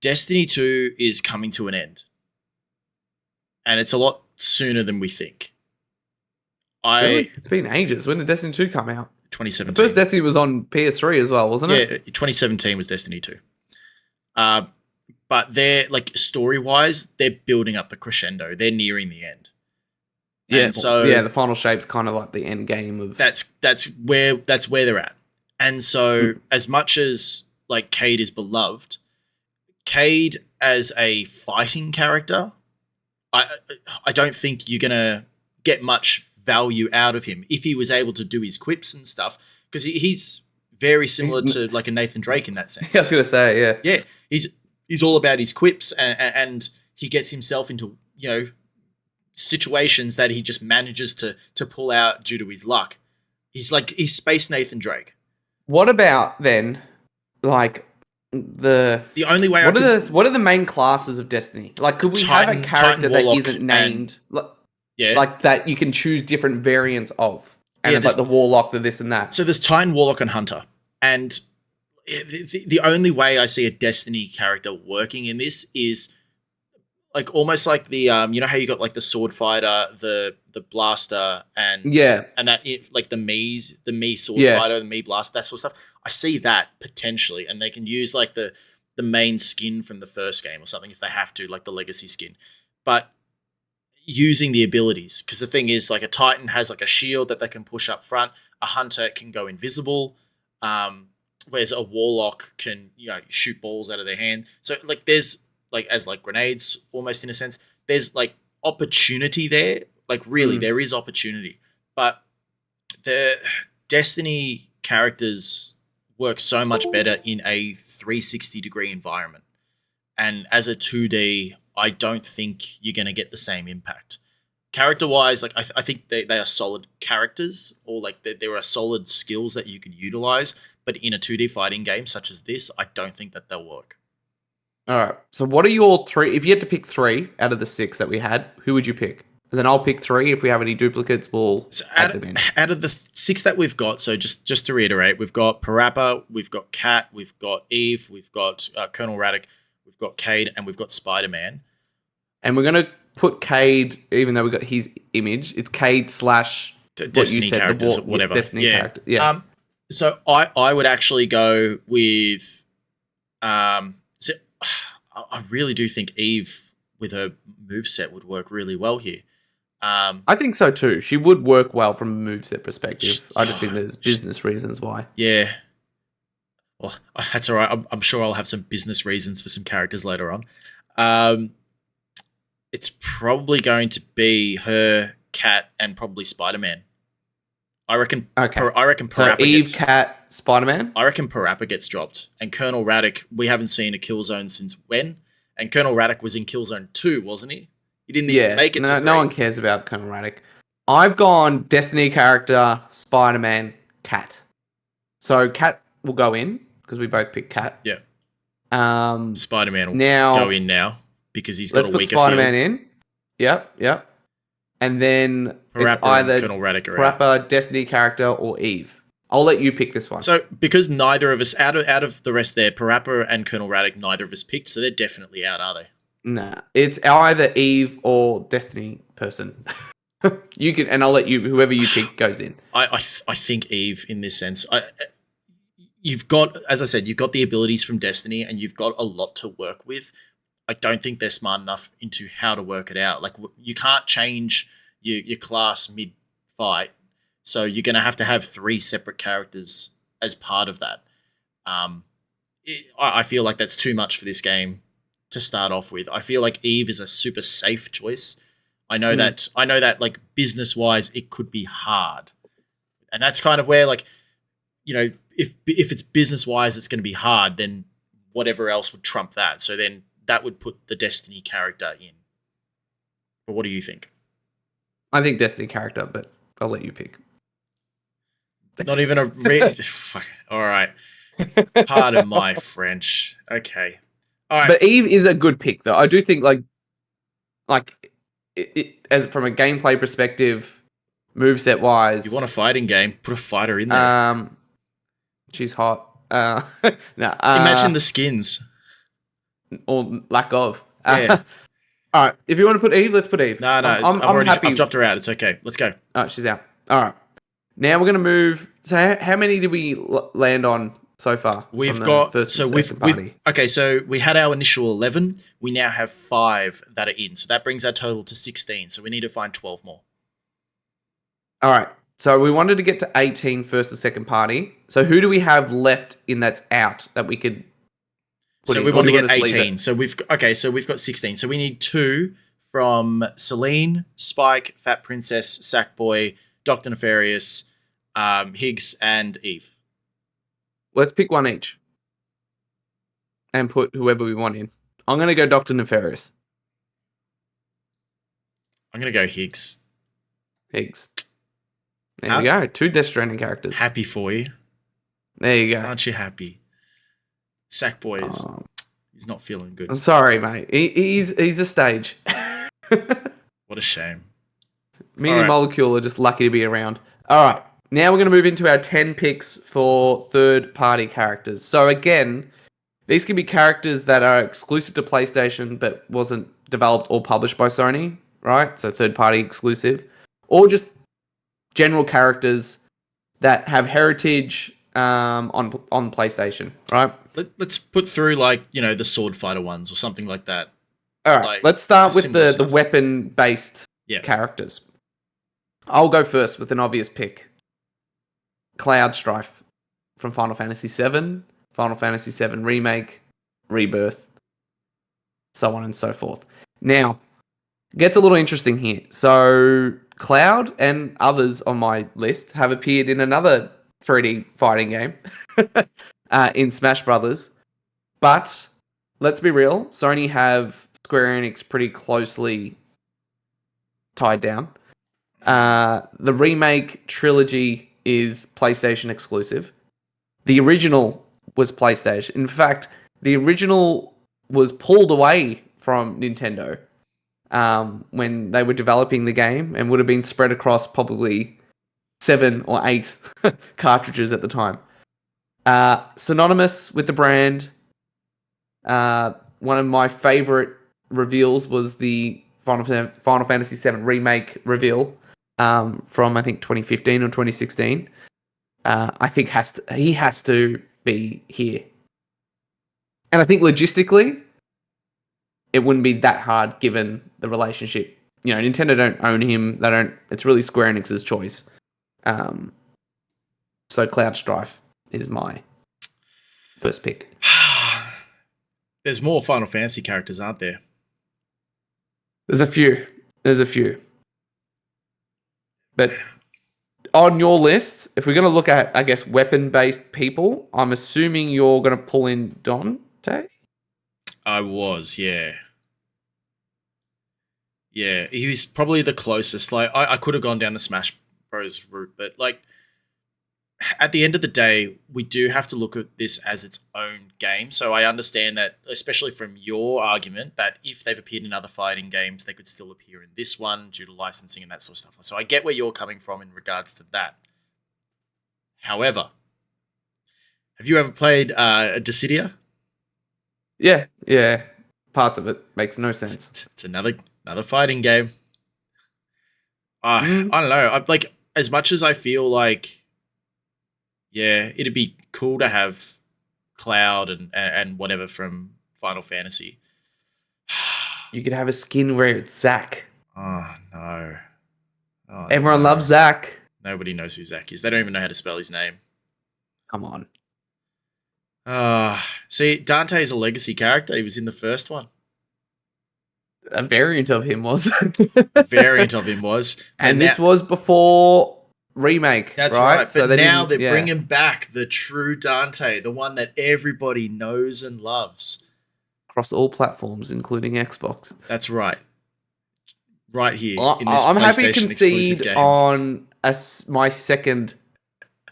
Speaker 2: Destiny 2 is coming to an end. And it's a lot sooner than we think.
Speaker 1: Really? It's been ages. When did Destiny 2 come out?
Speaker 2: 2017.
Speaker 1: The first Destiny was on PS3 as well, wasn't it?
Speaker 2: Yeah, 2017 was Destiny 2. But but they're like story-wise, they're building up the crescendo. They're nearing the end.
Speaker 1: Yeah,
Speaker 2: And so
Speaker 1: yeah, the final shape's kind of like the end game of
Speaker 2: that's where they're at. And so as much as like Cade is beloved, Cade as a fighting character, I don't think you're gonna get much value out of him if he was able to do his quips and stuff, because he's very similar to like a Nathan Drake in that sense.
Speaker 1: I was gonna say, yeah,
Speaker 2: yeah, he's all about his quips, and he gets himself into situations that he just manages to pull out due to his luck. He's Space Nathan Drake.
Speaker 1: What about then, like the
Speaker 2: only way
Speaker 1: what are the main classes of Destiny? Like, could we have a character that isn't named, like that you can choose different variants of, and it's like the Warlock, the this and that.
Speaker 2: So there's Titan, Warlock, and Hunter, and the only way I see a Destiny character working in this is like almost like the you know how you got like the sword fighter, the blaster, and that like the Mii sword fighter, the Mii blaster, that sort of stuff. I see that potentially, and they can use like the main skin from the first game or something if they have to, like the legacy skin, but using the abilities, because the thing is, like a Titan has like a shield that they can push up front, a Hunter can go invisible, whereas a Warlock can shoot balls out of their hand. So like there's like as like grenades almost in a sense. There's like opportunity there. Like really, there is opportunity. But the Destiny characters work so much better in a 360-degree environment. And as a 2D, I don't think you're going to get the same impact. Character-wise, like I think they are solid characters, or like there are solid skills that you could utilize. But in a 2D fighting game such as this, I don't think that they'll work.
Speaker 1: All right. So what are your three? If you had to pick 3 out of the 6 that we had, who would you pick? And then I'll pick 3. If we have any duplicates, we'll add them in.
Speaker 2: Out of the 6 that we've got, so just to reiterate, we've got Parappa, we've got Cat, we've got Eve, we've got Colonel Raddick, we've got Cade, and we've got Spider-Man.
Speaker 1: And we're going to put Cade, even though we got his image, it's Cade /
Speaker 2: Destiny characters, whatever.
Speaker 1: Destiny character. Yeah.
Speaker 2: So I would actually go with I really do think Eve with her moveset would work really well here.
Speaker 1: I think so too. She would work well from a moveset perspective. I just think there's business reasons why.
Speaker 2: Yeah. Well, that's all right. I'm sure I'll have some business reasons for some characters later on. It's probably going to be her, Cat, and probably Spider-Man. I reckon. Okay. I reckon Parappa
Speaker 1: so Eve, Cat, Spider-Man.
Speaker 2: I reckon Parappa gets dropped, and Colonel Raddick. We haven't seen a Killzone since when? And Colonel Raddick was in Killzone 2, wasn't he? He didn't even make it. To 3.
Speaker 1: No one cares about Colonel Raddick. I've gone Destiny character, Spider-Man, Cat. So Cat will go in because we both picked Cat.
Speaker 2: Yeah. Spider-Man will go in now because he's got a weaker
Speaker 1: Let's put Spider-Man in. Yep. And then
Speaker 2: Parappa,
Speaker 1: it's either
Speaker 2: Colonel Raddick
Speaker 1: Parappa, Destiny character, or Eve. I'll let you pick this one.
Speaker 2: So because neither of us, out of the rest there, Parappa and Colonel Raddick, neither of us picked, so they're definitely out, are they?
Speaker 1: Nah, it's either Eve or Destiny person. You can, and I'll let you, whoever you pick goes in.
Speaker 2: I think Eve in this sense. You've got, as I said, you've got the abilities from Destiny, and you've got a lot to work with. I don't think they're smart enough into how to work it out. Like you can't change your class mid-fight, so you're going to have 3 separate characters as part of that. I feel like that's too much for this game to start off with. I feel like Eve is a super safe choice. I know that like business-wise it could be hard. And that's kind of where like, if it's business-wise it's going to be hard, then whatever else would trump that. So then that would put the Destiny character in. But what do you think?
Speaker 1: I think Destiny character, but I'll let you pick.
Speaker 2: Not even a fuck. All right. Pardon my French. Okay. All right.
Speaker 1: But Eve is a good pick, though. I do think, like it as from a gameplay perspective, moveset wise.
Speaker 2: You want a fighting game? Put a fighter in there.
Speaker 1: She's hot.
Speaker 2: Imagine the skins.
Speaker 1: Or lack of.
Speaker 2: Yeah.
Speaker 1: All right. If you want to put Eve, let's put Eve.
Speaker 2: No. I'm happy. I've dropped her out. It's okay. Let's go.
Speaker 1: Oh, she's out. All right. Now we're going to move. So how many did we land on so far
Speaker 2: We've
Speaker 1: from the
Speaker 2: got
Speaker 1: first
Speaker 2: so
Speaker 1: and
Speaker 2: we've
Speaker 1: second party.
Speaker 2: okay. So we had our initial 11. We now have 5 that are in. So that brings our total to 16. So we need to find 12 more.
Speaker 1: All right. So we wanted to get to 18 first and second party. So who do we have left in that's out that we could put
Speaker 2: So
Speaker 1: in?
Speaker 2: we
Speaker 1: Or
Speaker 2: want
Speaker 1: do
Speaker 2: to
Speaker 1: you
Speaker 2: get
Speaker 1: us leave
Speaker 2: 18.
Speaker 1: it?
Speaker 2: So we've got 16. So we need 2 from Celine, Spike, Fat Princess, Sackboy, Doctor Nefarious, Higgs, and Eve.
Speaker 1: Let's pick one each and put whoever we want in. I'm going to go Dr. Nefarious.
Speaker 2: I'm gonna go Higgs.
Speaker 1: Higgs. There you go. 2 Death Stranding characters.
Speaker 2: Happy for you.
Speaker 1: There you go.
Speaker 2: Aren't you happy? Sackboy is he's not feeling good.
Speaker 1: I'm sorry, mate. He's a stage.
Speaker 2: What a shame.
Speaker 1: Me and Molecule are just lucky to be around. All right. Now we're going to move into our 10 picks for third-party characters. So again, these can be characters that are exclusive to PlayStation but wasn't developed or published by Sony, right? So third-party exclusive. Or just general characters that have heritage on PlayStation, right?
Speaker 2: Let's put through like, the sword fighter ones or something like that.
Speaker 1: All right,
Speaker 2: Like,
Speaker 1: let's start with the
Speaker 2: stuff.
Speaker 1: weapon-based characters. I'll go first with an obvious pick. Cloud Strife from Final Fantasy VII, Final Fantasy VII Remake, Rebirth, so on and so forth. Now, it gets a little interesting here. So, Cloud and others on my list have appeared in another 3D fighting game in Smash Brothers. But, let's be real, Sony have Square Enix pretty closely tied down. The remake trilogy is PlayStation exclusive. The original was PlayStation. In fact, the original was pulled away from Nintendo when they were developing the game and would have been spread across probably 7 or 8 cartridges at the time. Synonymous with the brand. One of my favorite reveals was the Final Fantasy VII Remake reveal from, I think, 2015 or 2016. I think he has to be here. And I think logistically, it wouldn't be that hard given the relationship. Nintendo don't own him. It's really Square Enix's choice. So Cloud Strife is my first pick.
Speaker 2: There's more Final Fantasy characters, aren't there?
Speaker 1: There's a few. But on your list, if we're going to look at, I guess, weapon-based people, I'm assuming you're going to pull in Dante?
Speaker 2: I was, yeah. Yeah, he was probably the closest. Like, I could have gone down the Smash Bros route, but, like, at the end of the day, we do have to look at this as its own game. So I understand that, especially from your argument, that if they've appeared in other fighting games, they could still appear in this one due to licensing and that sort of stuff. So I get where you're coming from in regards to that. However, have you ever played Dissidia?
Speaker 1: Yeah. Parts of it makes no sense.
Speaker 2: It's another fighting game. I don't know. Like, as much as I feel like, yeah, it'd be cool to have Cloud and whatever from Final Fantasy.
Speaker 1: You could have a skin where it's Zack.
Speaker 2: Oh, no.
Speaker 1: Everyone loves Zack.
Speaker 2: Nobody knows who Zack is. They don't even know how to spell his name.
Speaker 1: Come on.
Speaker 2: See, Dante is a legacy character. He was in the first one.
Speaker 1: A variant of him was. And this was before Remake.
Speaker 2: That's right. But now they're bringing back the true Dante, the one that everybody knows and loves.
Speaker 1: Across all platforms, including Xbox.
Speaker 2: That's right. Right here in this
Speaker 1: I'm
Speaker 2: PlayStation
Speaker 1: happy to concede
Speaker 2: game.
Speaker 1: on my second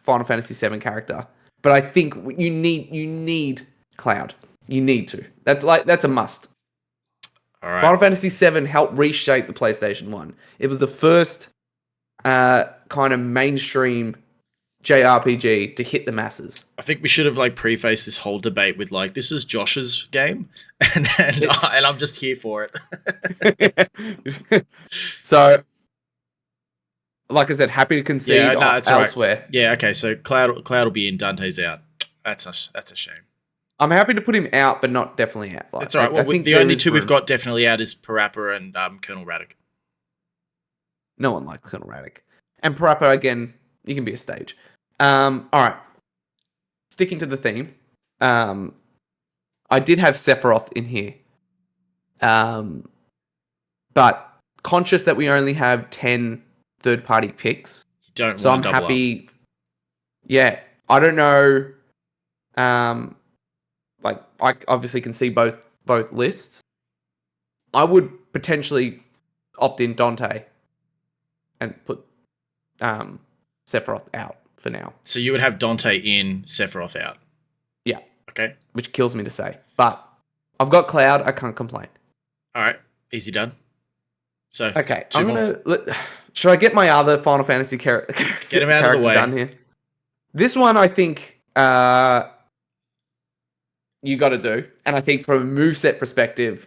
Speaker 1: Final Fantasy VII character, but I think you need Cloud. You need to. That's a must.
Speaker 2: All right.
Speaker 1: Final Fantasy VII helped reshape the PlayStation 1. It was the first kind of mainstream JRPG to hit the masses.
Speaker 2: I think we should have prefaced this whole debate with this is Josh's game, and I'm just here for
Speaker 1: it. So, like I said, happy to concede elsewhere.
Speaker 2: Right. Yeah, okay. So Cloud will be in, Dante's out. That's a shame.
Speaker 1: I'm happy to put him out, but not definitely out. Like,
Speaker 2: It's all right. Well,
Speaker 1: I think
Speaker 2: the
Speaker 1: there
Speaker 2: only
Speaker 1: is
Speaker 2: two we've
Speaker 1: room.
Speaker 2: got definitely out is Parappa and Colonel Raddick.
Speaker 1: No one likes Colonel Raddick. And Parappa, again, you can be a stage. All right. Sticking to the theme, I did have Sephiroth in here. But conscious that we only have 10 third-party picks,
Speaker 2: You don't
Speaker 1: so
Speaker 2: want
Speaker 1: I'm
Speaker 2: to double
Speaker 1: happy. Yeah, I don't know. Like I obviously can see both lists. I would potentially opt in Dante and put Sephiroth out for now.
Speaker 2: So you would have Dante in, Sephiroth out.
Speaker 1: Yeah.
Speaker 2: Okay.
Speaker 1: Which kills me to say, but I've got Cloud. I can't complain.
Speaker 2: All right. Easy done. So
Speaker 1: Okay,
Speaker 2: two
Speaker 1: I'm
Speaker 2: more.
Speaker 1: gonna. Should I get my other Final Fantasy character
Speaker 2: Get him out of the way.
Speaker 1: done here? This one I think you got to do, and I think from a moveset perspective,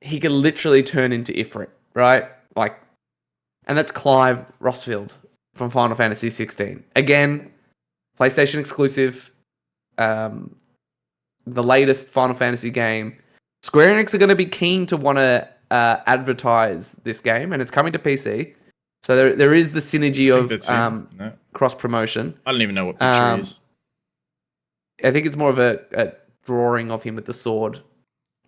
Speaker 1: he can literally turn into Ifrit, right? Like, and that's Clive Rossfield from Final Fantasy 16. Again, PlayStation exclusive. The latest Final Fantasy game. Square Enix are going to be keen to want to advertise this game, and it's coming to PC. So there is the synergy of
Speaker 2: No.
Speaker 1: cross promotion.
Speaker 2: I don't even know what picture he is.
Speaker 1: I think it's more of a drawing of him with the sword.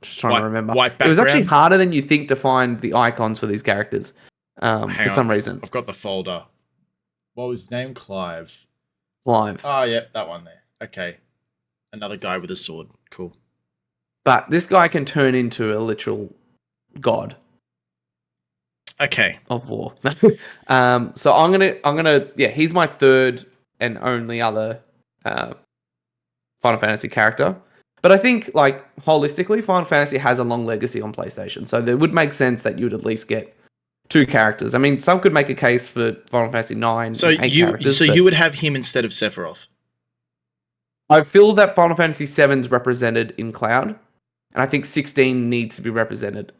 Speaker 1: Just trying to remember.
Speaker 2: White background.
Speaker 1: It was actually harder than you think to find the icons for these characters for some reason.
Speaker 2: I've got the folder. What was his name? Clive.
Speaker 1: Clive.
Speaker 2: Oh, yeah, that one there. Okay. Another guy with a sword. Cool.
Speaker 1: But this guy can turn into a literal god.
Speaker 2: Okay.
Speaker 1: Of war. So I'm gonna he's my third and only other Final Fantasy character. But I think like holistically, Final Fantasy has a long legacy on PlayStation. So it would make sense that you would at least get two characters. I mean, some could make a case for Final Fantasy 9
Speaker 2: so
Speaker 1: and 8 characters.
Speaker 2: So you would have him instead of Sephiroth.
Speaker 1: I feel that Final Fantasy 7 is represented in Cloud, and I think 16 needs to be represented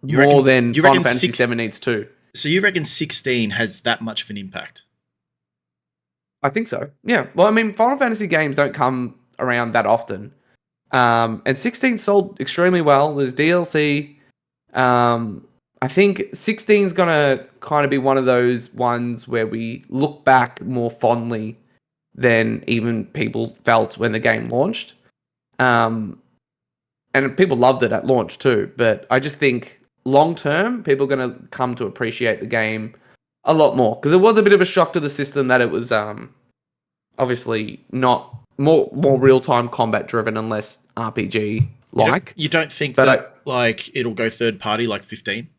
Speaker 1: more than Final Fantasy 7 needs to.
Speaker 2: So you reckon 16 has that much of an impact?
Speaker 1: I think so. Yeah. Well, I mean, Final Fantasy games don't come around that often. And 16 sold extremely well. There's DLC. I think 16 is going to kind of be one of those ones where we look back more fondly than even people felt when the game launched. And people loved it at launch too. But I just think long term, people are going to come to appreciate the game a lot more. Because it was a bit of a shock to the system that it was obviously not more real-time combat driven and less RPG like.
Speaker 2: You don't think that like it'll go third party like 15?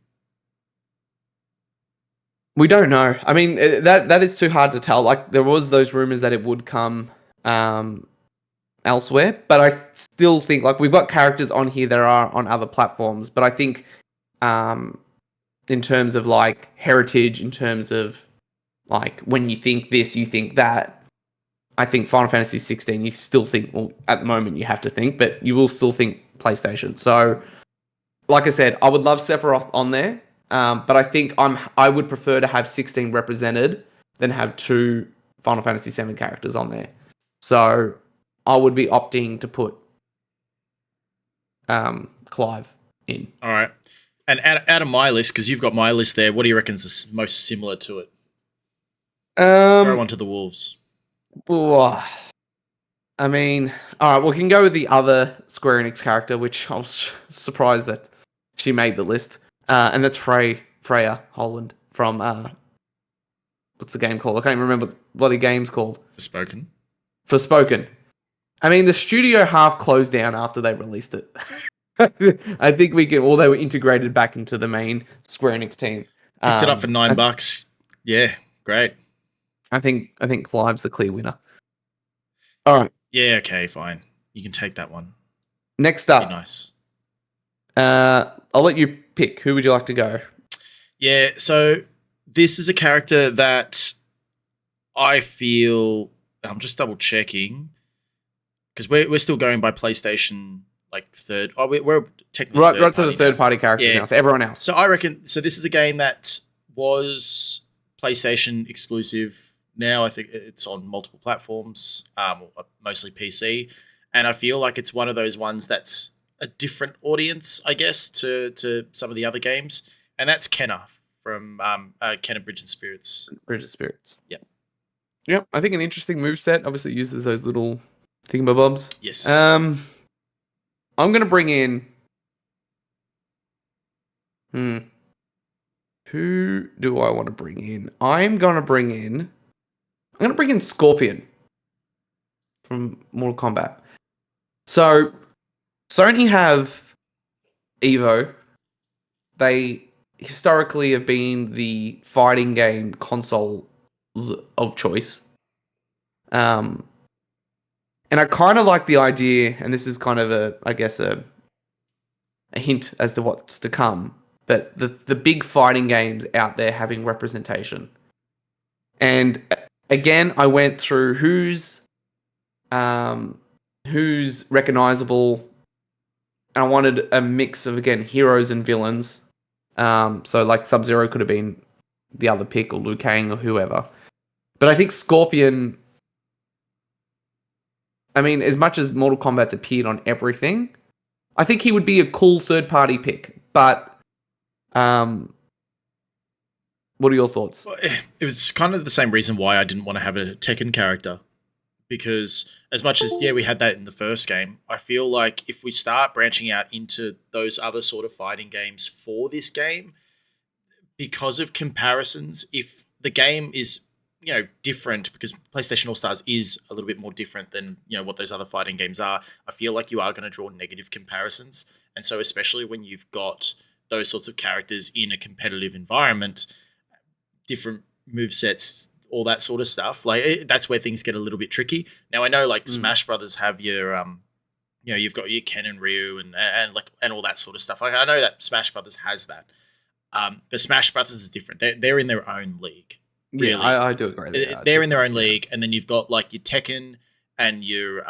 Speaker 1: We don't know. I mean, that is too hard to tell. Like there was those rumors that it would come elsewhere, but I still think like we've got characters on here that are on other platforms, but I think in terms of like heritage, in terms of like when you think this, you think that. I think Final Fantasy 16, you still think, well, at the moment you have to think, but you will still think PlayStation. So, like I said, I would love Sephiroth on there, but I think I would prefer to have 16 represented than have two Final Fantasy 7 characters on there. So, I would be opting to put Clive in.
Speaker 2: All right. And out of my list, because you've got my list there, what do you reckon is most similar to it? Throw one to the wolves.
Speaker 1: I mean, all right, we can go with the other Square Enix character, which I was surprised that she made the list, and that's Freya Holland from what's the game called? I can't even remember what the game's called. Forspoken. I mean, the studio half closed down after they released it. I think they were integrated back into the main Square Enix team.
Speaker 2: Picked it up for $9. Yeah, great.
Speaker 1: I think Clive's the clear winner. All right.
Speaker 2: Yeah, okay, fine. You can take that one.
Speaker 1: Next up.
Speaker 2: Be nice.
Speaker 1: I'll let you pick. Who would you like to go?
Speaker 2: Yeah, so this is a character that I feel... I'm just double checking. Because we're still going by PlayStation, like third... Oh, we're technically
Speaker 1: right to the third-party characters now, so everyone else.
Speaker 2: So I reckon... So this is a game that was PlayStation exclusive now. I think it's on multiple platforms, mostly PC, and I feel like it's one of those ones that's a different audience, I guess, to some of the other games, and that's Kenna from Kenna Bridge and Spirits.
Speaker 1: Bridge of Spirits.
Speaker 2: Yeah.
Speaker 1: Yep. I think an interesting move set. Obviously, it uses those little thingamabobs.
Speaker 2: Yes.
Speaker 1: I'm gonna bring in. Hmm. Who do I want to bring in? I'm gonna bring in Scorpion from Mortal Kombat. So Sony have Evo. They historically have been the fighting game consoles of choice. And I kind of like the idea, and this is kind of a hint as to what's to come, that the big fighting games out there having representation. And again, I went through who's recognizable, and I wanted a mix of, again, heroes and villains. So like Sub-Zero could have been the other pick, or Liu Kang, or whoever. But I think Scorpion, I mean, as much as Mortal Kombat's appeared on everything, I think he would be a cool third-party pick. But what are your thoughts?
Speaker 2: Well, it was kind of the same reason why I didn't want to have a Tekken character. Because as much as we had that in the first game, I feel like if we start branching out into those other sort of fighting games for this game, because of comparisons, if the game is different, because PlayStation All Stars is a little bit more different than what those other fighting games are, I feel like you are going to draw negative comparisons, and so especially when you've got those sorts of characters in a competitive environment, different move sets, all that sort of stuff. Like that's where things get a little bit tricky. Now I know like Smash Brothers have your you've got your Ken and Ryu and all that sort of stuff. Like I know that Smash Brothers has that. But Smash Brothers is different. They're in their own league. Really.
Speaker 1: Yeah, I do agree.
Speaker 2: They're in their own league, and then you've got like your Tekken and your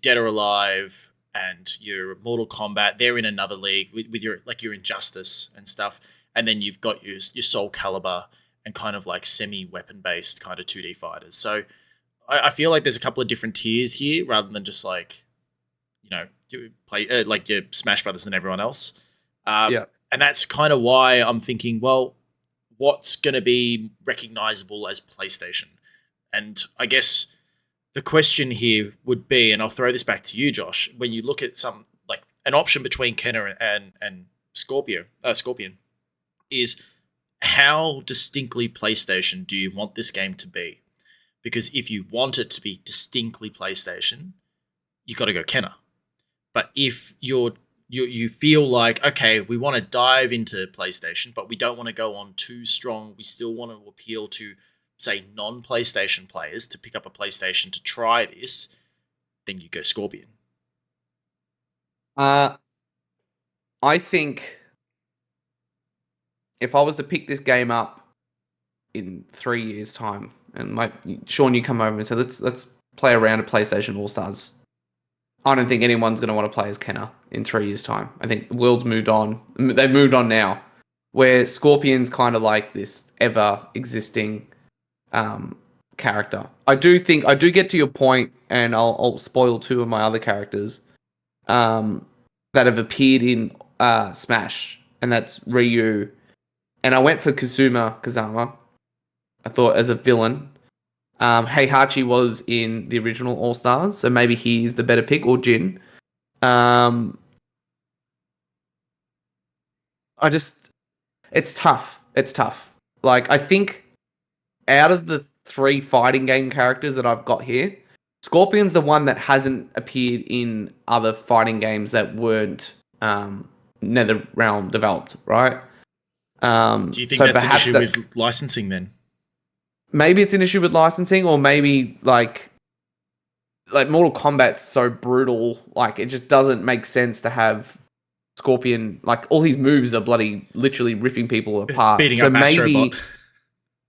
Speaker 2: Dead or Alive and your Mortal Kombat. They're in another league with your your Injustice and stuff. And then you've got your Soul Calibur and kind of like semi-weapon based kind of 2D fighters. So I feel like there's a couple of different tiers here rather than just like, you play like your Smash Brothers and everyone else.
Speaker 1: Yeah.
Speaker 2: And that's kind of why I'm thinking, well, what's going to be recognizable as PlayStation? And I guess the question here would be, and I'll throw this back to you, Josh, when you look at some like an option between Kenner and Scorpion, is how distinctly PlayStation do you want this game to be? Because if you want it to be distinctly PlayStation, you got to go Kenner. But if you feel like, okay, we want to dive into PlayStation, but we don't want to go on too strong. We still want to appeal to, say, non-PlayStation players to pick up a PlayStation to try this, then you go Scorpion.
Speaker 1: I think if I was to pick this game up in 3 years' time, and like Sean, you come over and say, let's play around at PlayStation All Stars. I don't think anyone's going to want to play as Kenner in 3 years' time. I think the world's moved on. They've moved on now, where Scorpion's kind of like this ever existing character. I do get to your point, and I'll spoil two of my other characters that have appeared in Smash, and that's Ryu. And I went for Kazama. I thought as a villain. Heihachi was in the original All Stars, so maybe he's the better pick, or Jin. It's tough. It's tough. Like, I think out of the three fighting game characters that I've got here, Scorpion's the one that hasn't appeared in other fighting games that weren't NetherRealm developed, right?
Speaker 2: Do you think that's an issue with licensing then?
Speaker 1: Maybe it's an issue with licensing, or maybe like Mortal Kombat's so brutal, like it just doesn't make sense to have Scorpion, like all his moves are bloody literally ripping people apart.
Speaker 2: Beating
Speaker 1: so
Speaker 2: up
Speaker 1: maybe,
Speaker 2: Astrobot.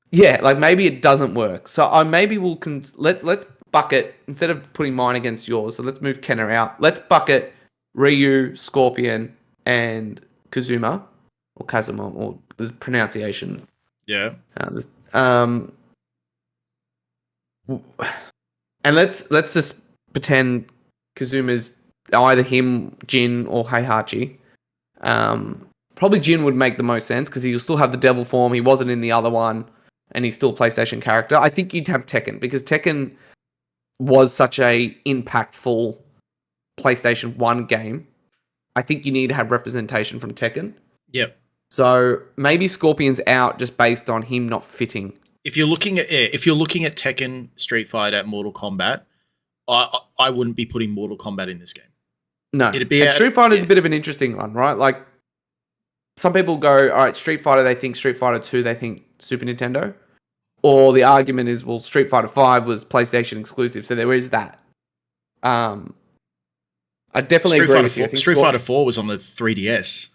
Speaker 1: yeah, like maybe it doesn't work. So I maybe we'll let's bucket, instead of putting mine against yours. So let's move Kenner out. Let's bucket Ryu, Scorpion, and Kazuma or Kazuma, or the pronunciation.
Speaker 2: Yeah.
Speaker 1: And let's just pretend Kazuma's either him, Jin, or Heihachi. Probably Jin would make the most sense because he'll still have the devil form. He wasn't in the other one, and he's still a PlayStation character. I think you'd have Tekken because Tekken was such a impactful PlayStation 1 game. I think you need to have representation from Tekken.
Speaker 2: Yep.
Speaker 1: So maybe Scorpion's out just based on him not fitting.
Speaker 2: If you're looking at Tekken, Street Fighter, Mortal Kombat, I wouldn't be putting Mortal Kombat in this game.
Speaker 1: No.
Speaker 2: It'd be
Speaker 1: Street Fighter is a bit of an interesting one, right? Like some people go, all right, Street Fighter, they think Street Fighter 2, they think Super Nintendo. Or the argument is, well, Street Fighter 5 was PlayStation exclusive, so there is that. I definitely agree with you.
Speaker 2: Street Fighter 4 was on the 3DS.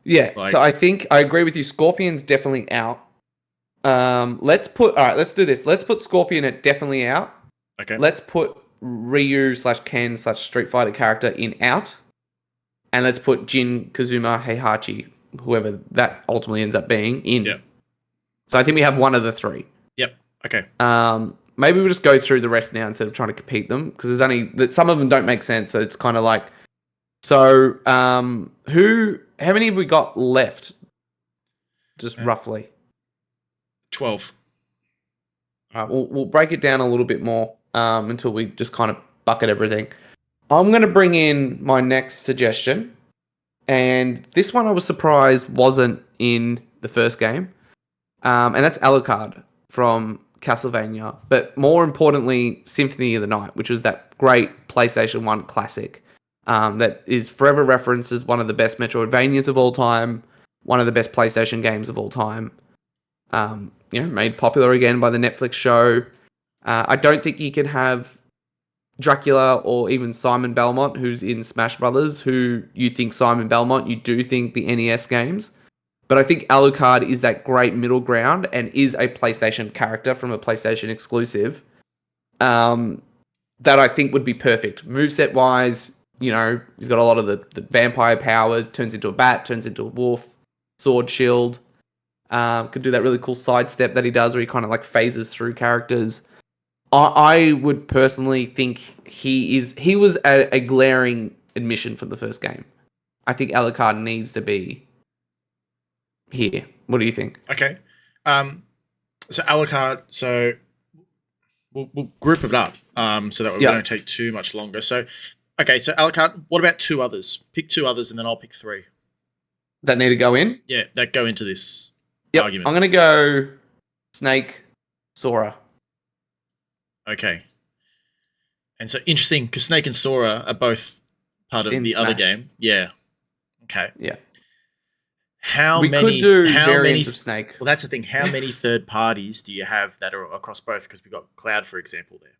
Speaker 1: Yeah, so I think I agree with you. Scorpion's definitely out. Let's do this. Let's put Scorpion at definitely out.
Speaker 2: Okay.
Speaker 1: Let's put Ryu/Ken/Street Fighter character in out. And let's put Jin, Kazuma, Heihachi, whoever that ultimately ends up being, in.
Speaker 2: Yep.
Speaker 1: So I think we have one of the three.
Speaker 2: Yep. Okay.
Speaker 1: Maybe we'll just go through the rest now instead of trying to compete them because there's only some of them don't make sense. So it's kind of like, so how many have we got left? Just roughly
Speaker 2: 12.
Speaker 1: All right, we'll break it down a little bit more until we just kind of bucket everything. I'm going to bring in my next suggestion, and this one I was surprised wasn't in the first game, and that's Alucard from Castlevania, but more importantly, Symphony of the Night, which was that great PlayStation 1 classic that is forever referenced as one of the best Metroidvanias of all time, one of the best PlayStation games of all time. Made popular again by the Netflix show. I don't think you can have Dracula or even Simon Belmont, who's in Smash Brothers, who you think Simon Belmont, you do think the NES games. But I think Alucard is that great middle ground and is a PlayStation character from a PlayStation exclusive that I think would be perfect. Moveset wise, he's got a lot of the vampire powers, turns into a bat, turns into a wolf, sword, shield. Could do that really cool sidestep that he does where he kind of like phases through characters. I would personally think he was a glaring admission for the first game. I think Alucard needs to be here. What do you think?
Speaker 2: Okay. So Alucard, so we'll group it up so that we don't take too much longer. So, okay, so Alucard, what about two others? Pick two others and then I'll pick three.
Speaker 1: That need to go in?
Speaker 2: Yeah, that go into this argument.
Speaker 1: I'm going to go Snake, Sora.
Speaker 2: Okay. And so interesting, because Snake and Sora are both part of the other game. Yeah. Okay.
Speaker 1: Yeah.
Speaker 2: We could do
Speaker 1: variants of Snake.
Speaker 2: Well, that's the thing. How many third parties do you have that are across both? Because we got Cloud, for example, there.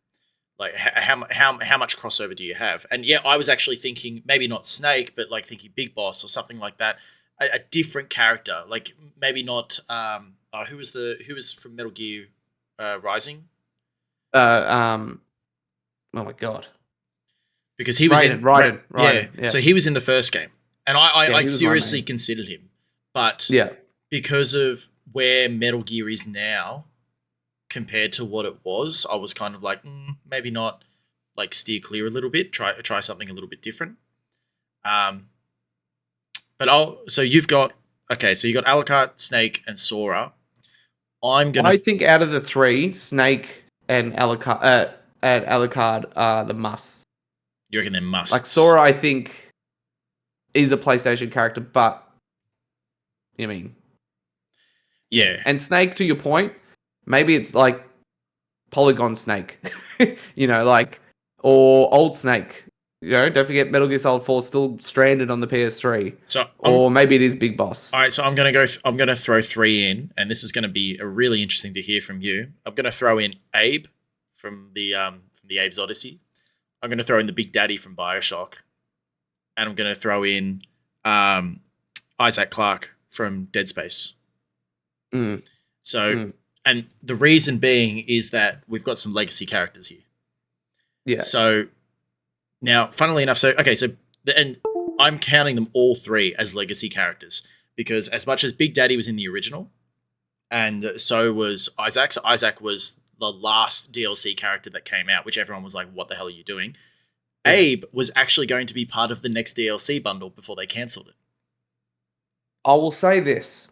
Speaker 2: Like, how much crossover do you have? And yeah, I was actually thinking maybe not Snake, but like thinking Big Boss or something like that. A different character, like maybe not. Who was from Metal Gear Rising?
Speaker 1: Oh my god!
Speaker 2: Because he was
Speaker 1: Raiden.
Speaker 2: Yeah. So he was in the first game, and I seriously considered him, but because of where Metal Gear is now compared to what it was, I was kind of like maybe not. Like steer clear a little bit. Try something a little bit different. So you got Alucard, Snake, and Sora. I
Speaker 1: think out of the three, Snake and Alucard are the musts.
Speaker 2: You reckon they're musts?
Speaker 1: Like Sora, I think is a PlayStation character, but yeah. And Snake, to your point, maybe it's like Polygon Snake, or Old Snake. Don't forget Metal Gear Solid 4 still stranded on the PS3. Or maybe it is Big Boss.
Speaker 2: All right, so I'm gonna throw three in, and this is gonna be really interesting to hear from you. I'm gonna throw in Abe from the Abe's Odyssey. I'm gonna throw in the Big Daddy from BioShock, and I'm gonna throw in Isaac Clarke from Dead Space. And the reason being is that we've got some legacy characters here.
Speaker 1: Yeah.
Speaker 2: So now, funnily enough, and I'm counting them all three as legacy characters because as much as Big Daddy was in the original, and so was Isaac. So Isaac was last DLC character that came out, which everyone was like, "What the hell are you doing?"
Speaker 1: Yeah.
Speaker 2: Abe was actually going to be part of the next DLC bundle before they cancelled it.
Speaker 1: I will say this.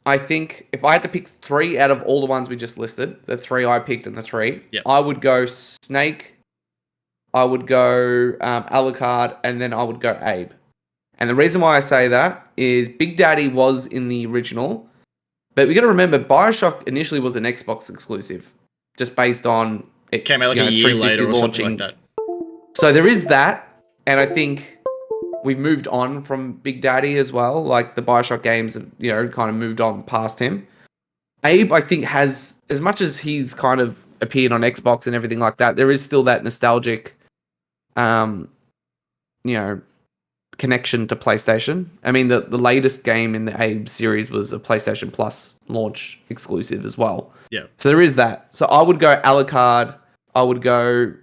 Speaker 1: I think if I had to pick 3 out of all the ones we just listed, the 3 I picked and the 3,
Speaker 2: Yep.
Speaker 1: I would go Snake, I would go Alucard, and then I would go Abe. And the reason why I say that is Big Daddy was in the original, but we got to remember Bioshock initially was an Xbox exclusive, just based on it
Speaker 2: Came out like a year
Speaker 1: 360
Speaker 2: later or something like that.
Speaker 1: So there is that, and I think we've moved on from Big Daddy as well. Like the Bioshock games have, kind of moved on past him. Abe, I think, has, as much as he's kind of appeared on Xbox and everything like that, there is still that nostalgic, connection to PlayStation. I mean, the latest game in the Abe series was a PlayStation Plus launch exclusive as well.
Speaker 2: Yeah.
Speaker 1: So there is that. So I would go Alucard. I would go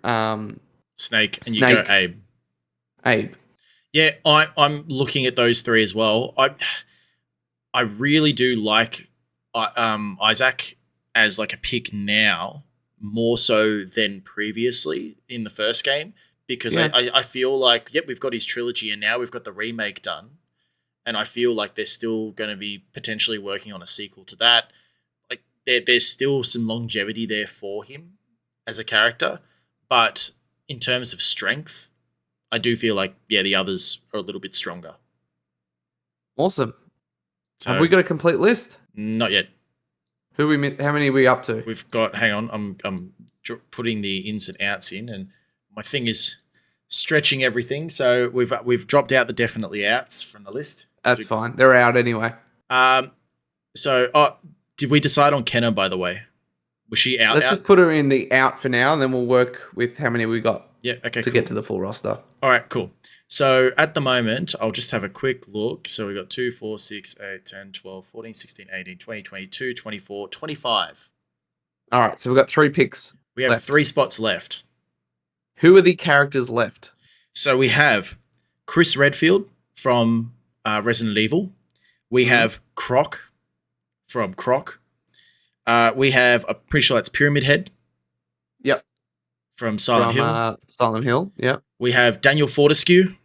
Speaker 2: Snake, and
Speaker 1: Snake.
Speaker 2: you go Abe.
Speaker 1: Abe.
Speaker 2: Yeah, I'm looking at those 3 as well. I really do like Isaac as like a pick now, more so than previously in the first game, because I feel like, we've got his trilogy and now we've got the remake done, and I feel like they're still going to be potentially working on a sequel to that. Like there's still some longevity there for him as a character, but in terms of strength, I do feel like, the others are a little bit stronger.
Speaker 1: Awesome.
Speaker 2: So,
Speaker 1: have we got a complete list?
Speaker 2: Not yet.
Speaker 1: How many are we up to?
Speaker 2: We've got, hang on, I'm putting the ins and outs in, and my thing is stretching everything. So we've dropped out the definitely outs from the list.
Speaker 1: That's fine. They're out anyway.
Speaker 2: So did we decide on Kenna, by the way? Was she out?
Speaker 1: Let's just put her in the out for now, and then we'll work with how many we got.
Speaker 2: Yeah, okay,
Speaker 1: to get to the full roster.
Speaker 2: All right, cool. So at the moment, I'll just have a quick look. So we got 2, 4, 6, 8, 10, 12, 14, 16, 18, 20, 22, 24, 25.
Speaker 1: All right, so we've got 3 picks.
Speaker 2: We have 3 spots left.
Speaker 1: Who are the characters left?
Speaker 2: So we have Chris Redfield from Resident Evil. We have Croc from Croc. We have, I'm pretty sure that's Pyramid Head.
Speaker 1: Yep.
Speaker 2: From Silent Hill.
Speaker 1: Silent Hill, yep.
Speaker 2: We have Daniel Fortescue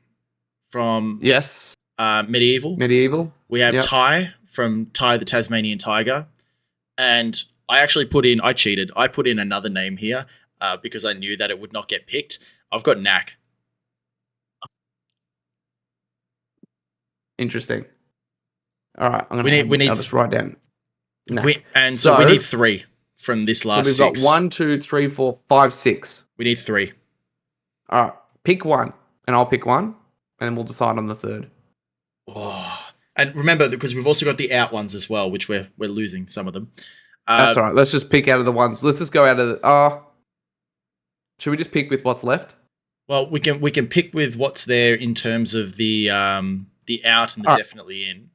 Speaker 2: from Medieval. We have Ty from Ty the Tasmanian Tiger. And I cheated. I put in another name here because I knew that it would not get picked. I've got Knack.
Speaker 1: Interesting. All right, I'll just write down.
Speaker 2: We need 3 from this last 6.
Speaker 1: So we've got 1, 2, 3, 4, 5, 6.
Speaker 2: We need 3.
Speaker 1: All right, pick 1, and I'll pick 1, and then we'll decide on the third.
Speaker 2: Oh. And remember, because we've also got the out ones as well, which we're losing some of them.
Speaker 1: That's all right. Let's just pick out of the ones. Let's just go out of the. Should we just pick with what's left?
Speaker 2: Well, we can pick with what's there in terms of the out and the definitely in.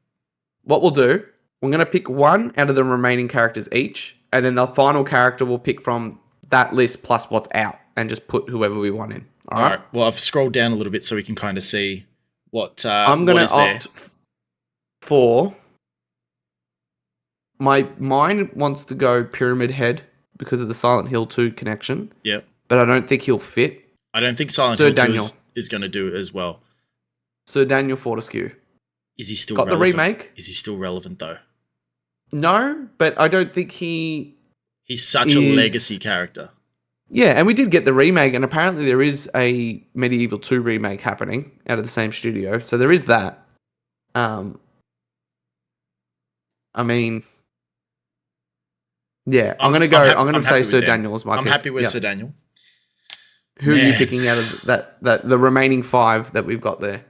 Speaker 1: What we'll do, we're going to pick 1 out of the remaining characters each, and then the final character we'll pick from that list plus what's out, and just put whoever we want in. All right.
Speaker 2: Well, I've scrolled down a little bit so we can kind of see what
Speaker 1: I'm going to opt for. My mind wants to go Pyramid Head because of the Silent Hill 2 connection.
Speaker 2: Yep.
Speaker 1: But I don't think he'll fit.
Speaker 2: I don't think Silent Hill 2 is going to do it as well.
Speaker 1: Sir Daniel Fortescue.
Speaker 2: Is he still
Speaker 1: relevant? The remake?
Speaker 2: Is he still relevant though?
Speaker 1: No, but I don't think he's
Speaker 2: such a legacy character.
Speaker 1: Yeah, and we did get the remake, and apparently there is a Medieval 2 remake happening out of the same studio, so there is that. I mean, yeah, I'm gonna say Sir Daniel is my pick.
Speaker 2: I'm happy with Sir Daniel.
Speaker 1: Who are you picking out of that the remaining 5 that we've got there?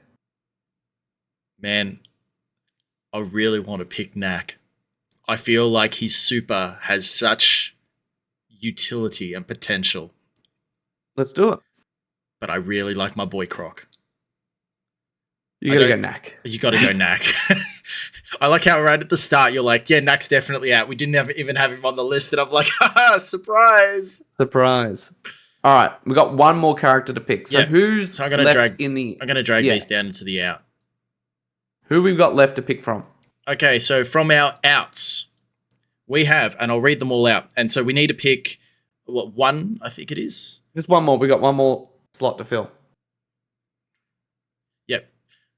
Speaker 2: Man, I really want to pick Knack. I feel like his super has such utility and potential.
Speaker 1: Let's do it.
Speaker 2: But I really like my boy Croc.
Speaker 1: You gotta go Knack.
Speaker 2: You gotta go Knack. I like how right at the start you're like, yeah, Knack's definitely out. We didn't even have him on the list, and I'm like, haha, surprise.
Speaker 1: Surprise. All right, we got 1 more character to pick. So who's
Speaker 2: I'm gonna
Speaker 1: left in the?
Speaker 2: I'm gonna drag these down into the out.
Speaker 1: Who we've got left to pick from?
Speaker 2: Okay, so from our outs, We have, and I'll read them all out. And so we need to pick one, I think it is.
Speaker 1: Just one more. We got one more slot to fill.
Speaker 2: Yep.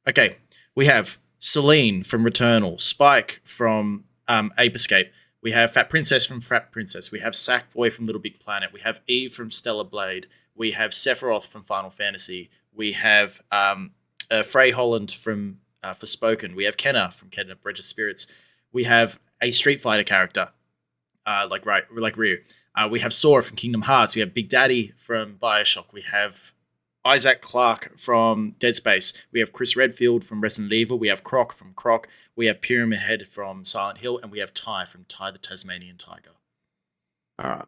Speaker 2: Okay. We have Celine from Returnal, Spike from Ape Escape. We have Fat Princess from Fat Princess. We have Sackboy from Little Big Planet. We have Eve from Stellar Blade. We have Sephiroth from Final Fantasy. We have Frey Holland from Forspoken. We have Kenna from Kenna Bridge of Spirits. We have a Street Fighter character, like Ryu. We have Sora from Kingdom Hearts. We have Big Daddy from Bioshock. We have Isaac Clarke from Dead Space. We have Chris Redfield from Resident Evil. We have Croc from Croc. We have Pyramid Head from Silent Hill. And we have Ty from Ty the Tasmanian Tiger.
Speaker 1: All right.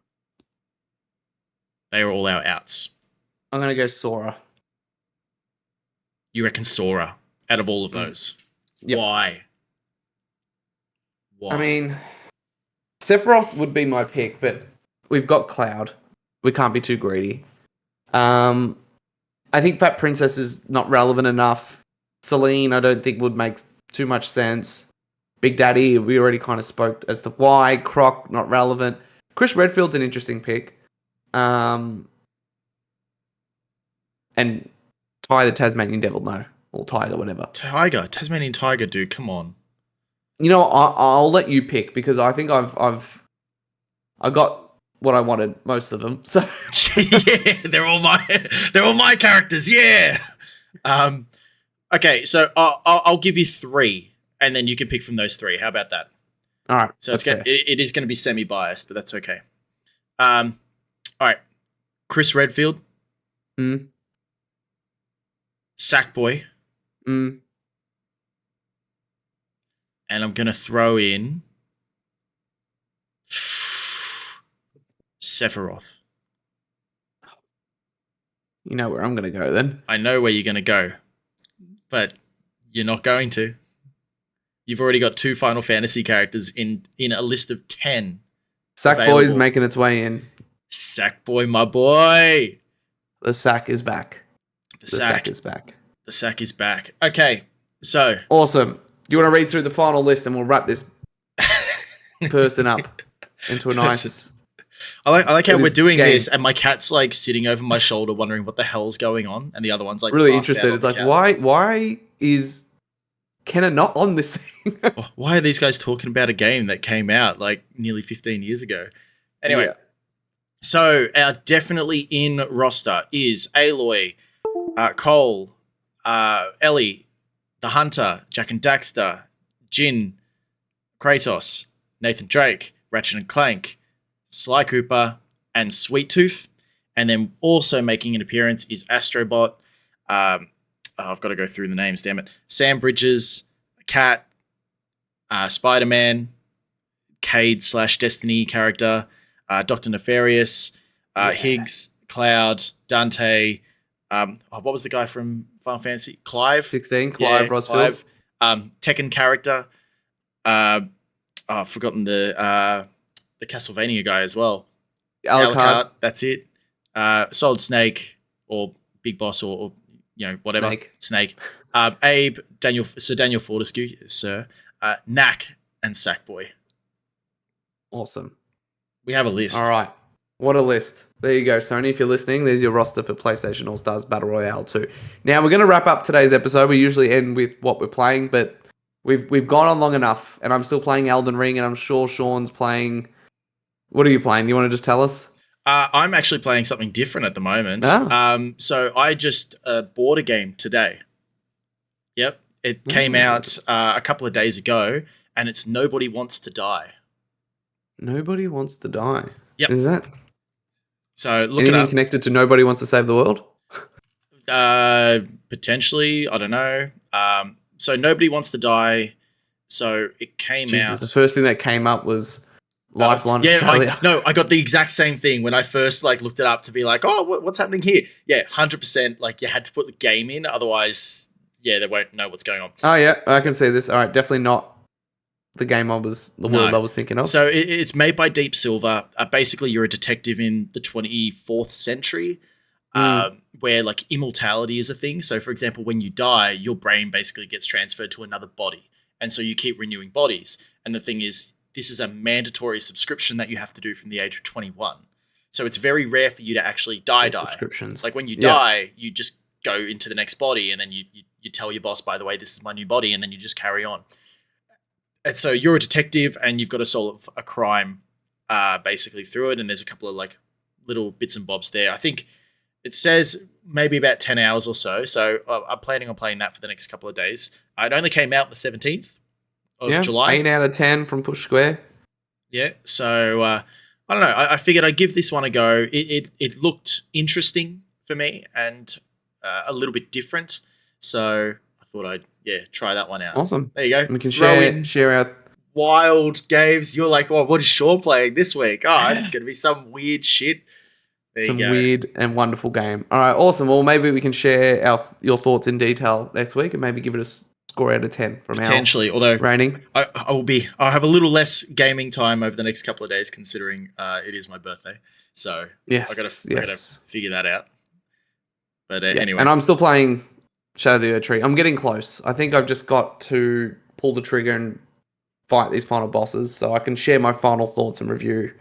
Speaker 2: They are all our outs.
Speaker 1: I'm going to go Sora.
Speaker 2: You reckon Sora out of all of those?
Speaker 1: Yep.
Speaker 2: Why?
Speaker 1: I mean, Sephiroth would be my pick, but we've got Cloud. We can't be too greedy. I think Fat Princess is not relevant enough. Celine, I don't think would make too much sense. Big Daddy, we already kind of spoke as to why. Croc, not relevant. Chris Redfield's an interesting pick. And Ty the Tasmanian Devil, no. Or Tiger, whatever.
Speaker 2: Tasmanian Tiger, dude, come on.
Speaker 1: You know, I'll let you pick because I think I got what I wanted, most of them. So
Speaker 2: yeah, they're all my characters. Yeah. Okay, so I'll give you 3, and then you can pick from those 3. How about that?
Speaker 1: All right.
Speaker 2: So it is going to be semi-biased, but that's okay. All right. Chris Redfield. Sackboy. And I'm going to throw in Sephiroth.
Speaker 1: You know where I'm going to go then.
Speaker 2: I know where you're going to go, but you're not going to. You've already got 2 Final Fantasy characters in a list of 10.
Speaker 1: Sackboy's making its way in.
Speaker 2: Sackboy, my boy.
Speaker 1: The sack is back.
Speaker 2: The sack is back. Okay, so.
Speaker 1: Awesome. You want to read through the final list and we'll wrap this person up into a nice...
Speaker 2: I like how we're doing this and my cat's like sitting over my shoulder wondering what the hell's going on, and the other one's like
Speaker 1: really interested. It's like, why is Kenna not on this thing?
Speaker 2: Why are these guys talking about a game that came out like nearly 15 years ago? Anyway, so our definitely in roster is Aloy, Cole, Ellie, the Hunter, Jack and Daxter, Jin, Kratos, Nathan Drake, Ratchet and Clank, Sly Cooper, and Sweet Tooth. And then also making an appearance is Astrobot. I've got to go through the names, damn it. Sam Bridges, Cat, Spider-Man, Cade / Destiny character, Dr. Nefarious, Higgs, Cloud, Dante. What was the guy from Final Fantasy? Clive?
Speaker 1: 16, Clive Rosfield.
Speaker 2: Tekken character. I've forgotten the Castlevania guy as well.
Speaker 1: Alucard.
Speaker 2: That's it. Solid Snake or Big Boss or whatever. Snake. Abe, Sir Daniel Fortescue, Sir. Knack and Sackboy.
Speaker 1: Awesome.
Speaker 2: We have a list.
Speaker 1: All right. What a list. There you go, Sony. If you're listening, there's your roster for PlayStation All-Stars Battle Royale 2. Now, we're going to wrap up today's episode. We usually end with what we're playing, but we've gone on long enough, and I'm still playing Elden Ring, and I'm sure Sean's playing... What are you playing? You want to just tell us?
Speaker 2: I'm actually playing something different at the moment. So I just bought a game today. Yep. It came out a couple of days ago, and it's Nobody Wants to Die.
Speaker 1: Nobody Wants to Die?
Speaker 2: Yep.
Speaker 1: Is that...
Speaker 2: So look
Speaker 1: anything
Speaker 2: it up.
Speaker 1: Connected to Nobody Wants to Save the World?
Speaker 2: Potentially, I don't know. So Nobody Wants to Die. So it came out.
Speaker 1: The first thing that came up was Lifeline Australia.
Speaker 2: I got the exact same thing when I first looked it up to be like, oh, what's happening here? Yeah, 100%. You had to put the game in, otherwise, they won't know what's going on.
Speaker 1: Oh yeah, I can see this. All right, definitely not the game world I was thinking of.
Speaker 2: So it's made by Deep Silver. Basically, you're a detective in the 24th century, where immortality is a thing. So, for example, when you die, your brain basically gets transferred to another body, and so you keep renewing bodies. And the thing is, this is a mandatory subscription that you have to do from the age of 21. So it's very rare for you to actually die.
Speaker 1: Subscriptions.
Speaker 2: Like when you die, you just go into the next body, and then you tell your boss, by the way, this is my new body, and then you just carry on. And so you're a detective, and you've got to solve a crime basically through it, and there's a couple of like little bits and bobs there. I think it says maybe about 10 hours or so, so I'm planning on playing that for the next couple of days. It only came out on the 17th of July.
Speaker 1: 8 out of 10 from Push Square.
Speaker 2: Yeah, so I don't know. I figured I'd give this one a go. It looked interesting for me and a little bit different, so I thought I'd try that one out.
Speaker 1: Awesome.
Speaker 2: There you go.
Speaker 1: We can share our
Speaker 2: wild games. You're like, oh, what is Sean playing this week? Oh, it's gonna be some weird shit.
Speaker 1: Some weird and wonderful game. All right, awesome. Well, maybe we can share your thoughts in detail next week, and maybe give it a score out of 10 from
Speaker 2: potentially. Although
Speaker 1: rating,
Speaker 2: I'll have a little less gaming time over the next couple of days, considering it is my birthday. So I gotta figure that out. But anyway,
Speaker 1: and I'm still playing Shadow of the Erd Tree. I'm getting close. I think I've just got to pull the trigger and fight these final bosses, so I can share my final thoughts and review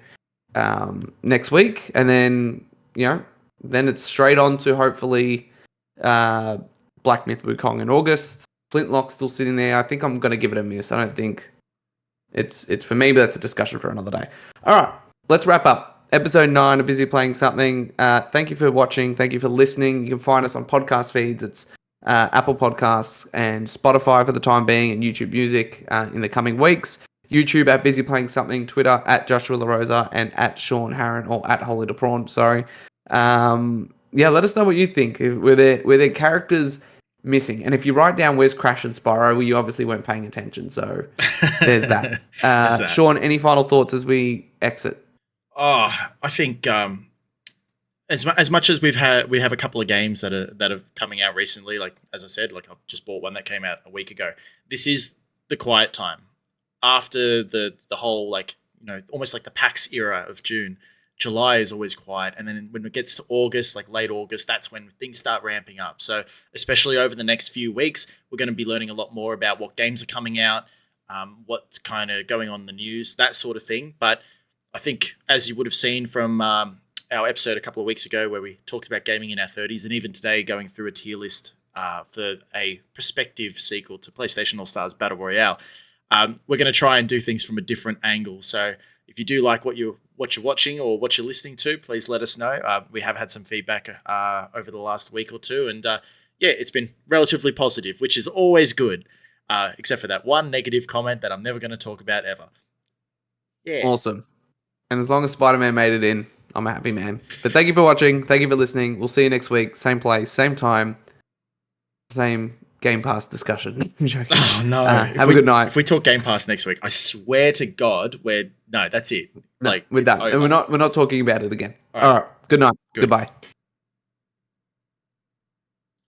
Speaker 1: next week, and then then it's straight on to hopefully Black Myth Wukong in August. Flintlock's still sitting there. I think I'm going to give it a miss. I don't think it's for me, but that's a discussion for another day. All right, let's wrap up. Episode 9 of Busy Playing Something. Thank you for watching. Thank you for listening. You can find us on podcast feeds. It's Apple Podcasts and Spotify for the time being, and YouTube Music in the coming weeks. YouTube at Busy Playing Something, Twitter at Joshua LaRosa, and at Sean Harron, or at Holy to Prawn, sorry. Let us know what you think. Were there characters missing? And if you write down where's Crash and Spyro, well, you obviously weren't paying attention, so there's that. Sean, any final thoughts as we exit?
Speaker 2: Oh, I think as much as we have a couple of games that are coming out recently, like as I said, like I've just bought one that came out a week ago. This is the quiet time. After the whole almost like the PAX era of June, July is always quiet, and then when it gets to August, like late August, that's when things start ramping up. So especially over the next few weeks, we're going to be learning a lot more about what games are coming out, what's kind of going on in the news, that sort of thing. But I think, as you would have seen from our episode a couple of weeks ago where we talked about gaming in our 30s, and even today going through a tier list for a prospective sequel to PlayStation All-Stars Battle Royale, we're going to try and do things from a different angle. So if you do like what you're watching or what you're listening to, please let us know. We have had some feedback over the last week or two, and it's been relatively positive, which is always good, except for that one negative comment that I'm never going to talk about ever. Yeah.
Speaker 1: Awesome. And as long as Spider-Man made it in, I'm a happy man. But thank you for watching. Thank you for listening. We'll see you next week. Same place, same time, same Game Pass discussion. I'm joking.
Speaker 2: Oh, no.
Speaker 1: Have a good night.
Speaker 2: If we talk Game Pass next week, I swear to God, that's it.
Speaker 1: We're done. And we're not talking about it again. All right. Good night. Goodbye.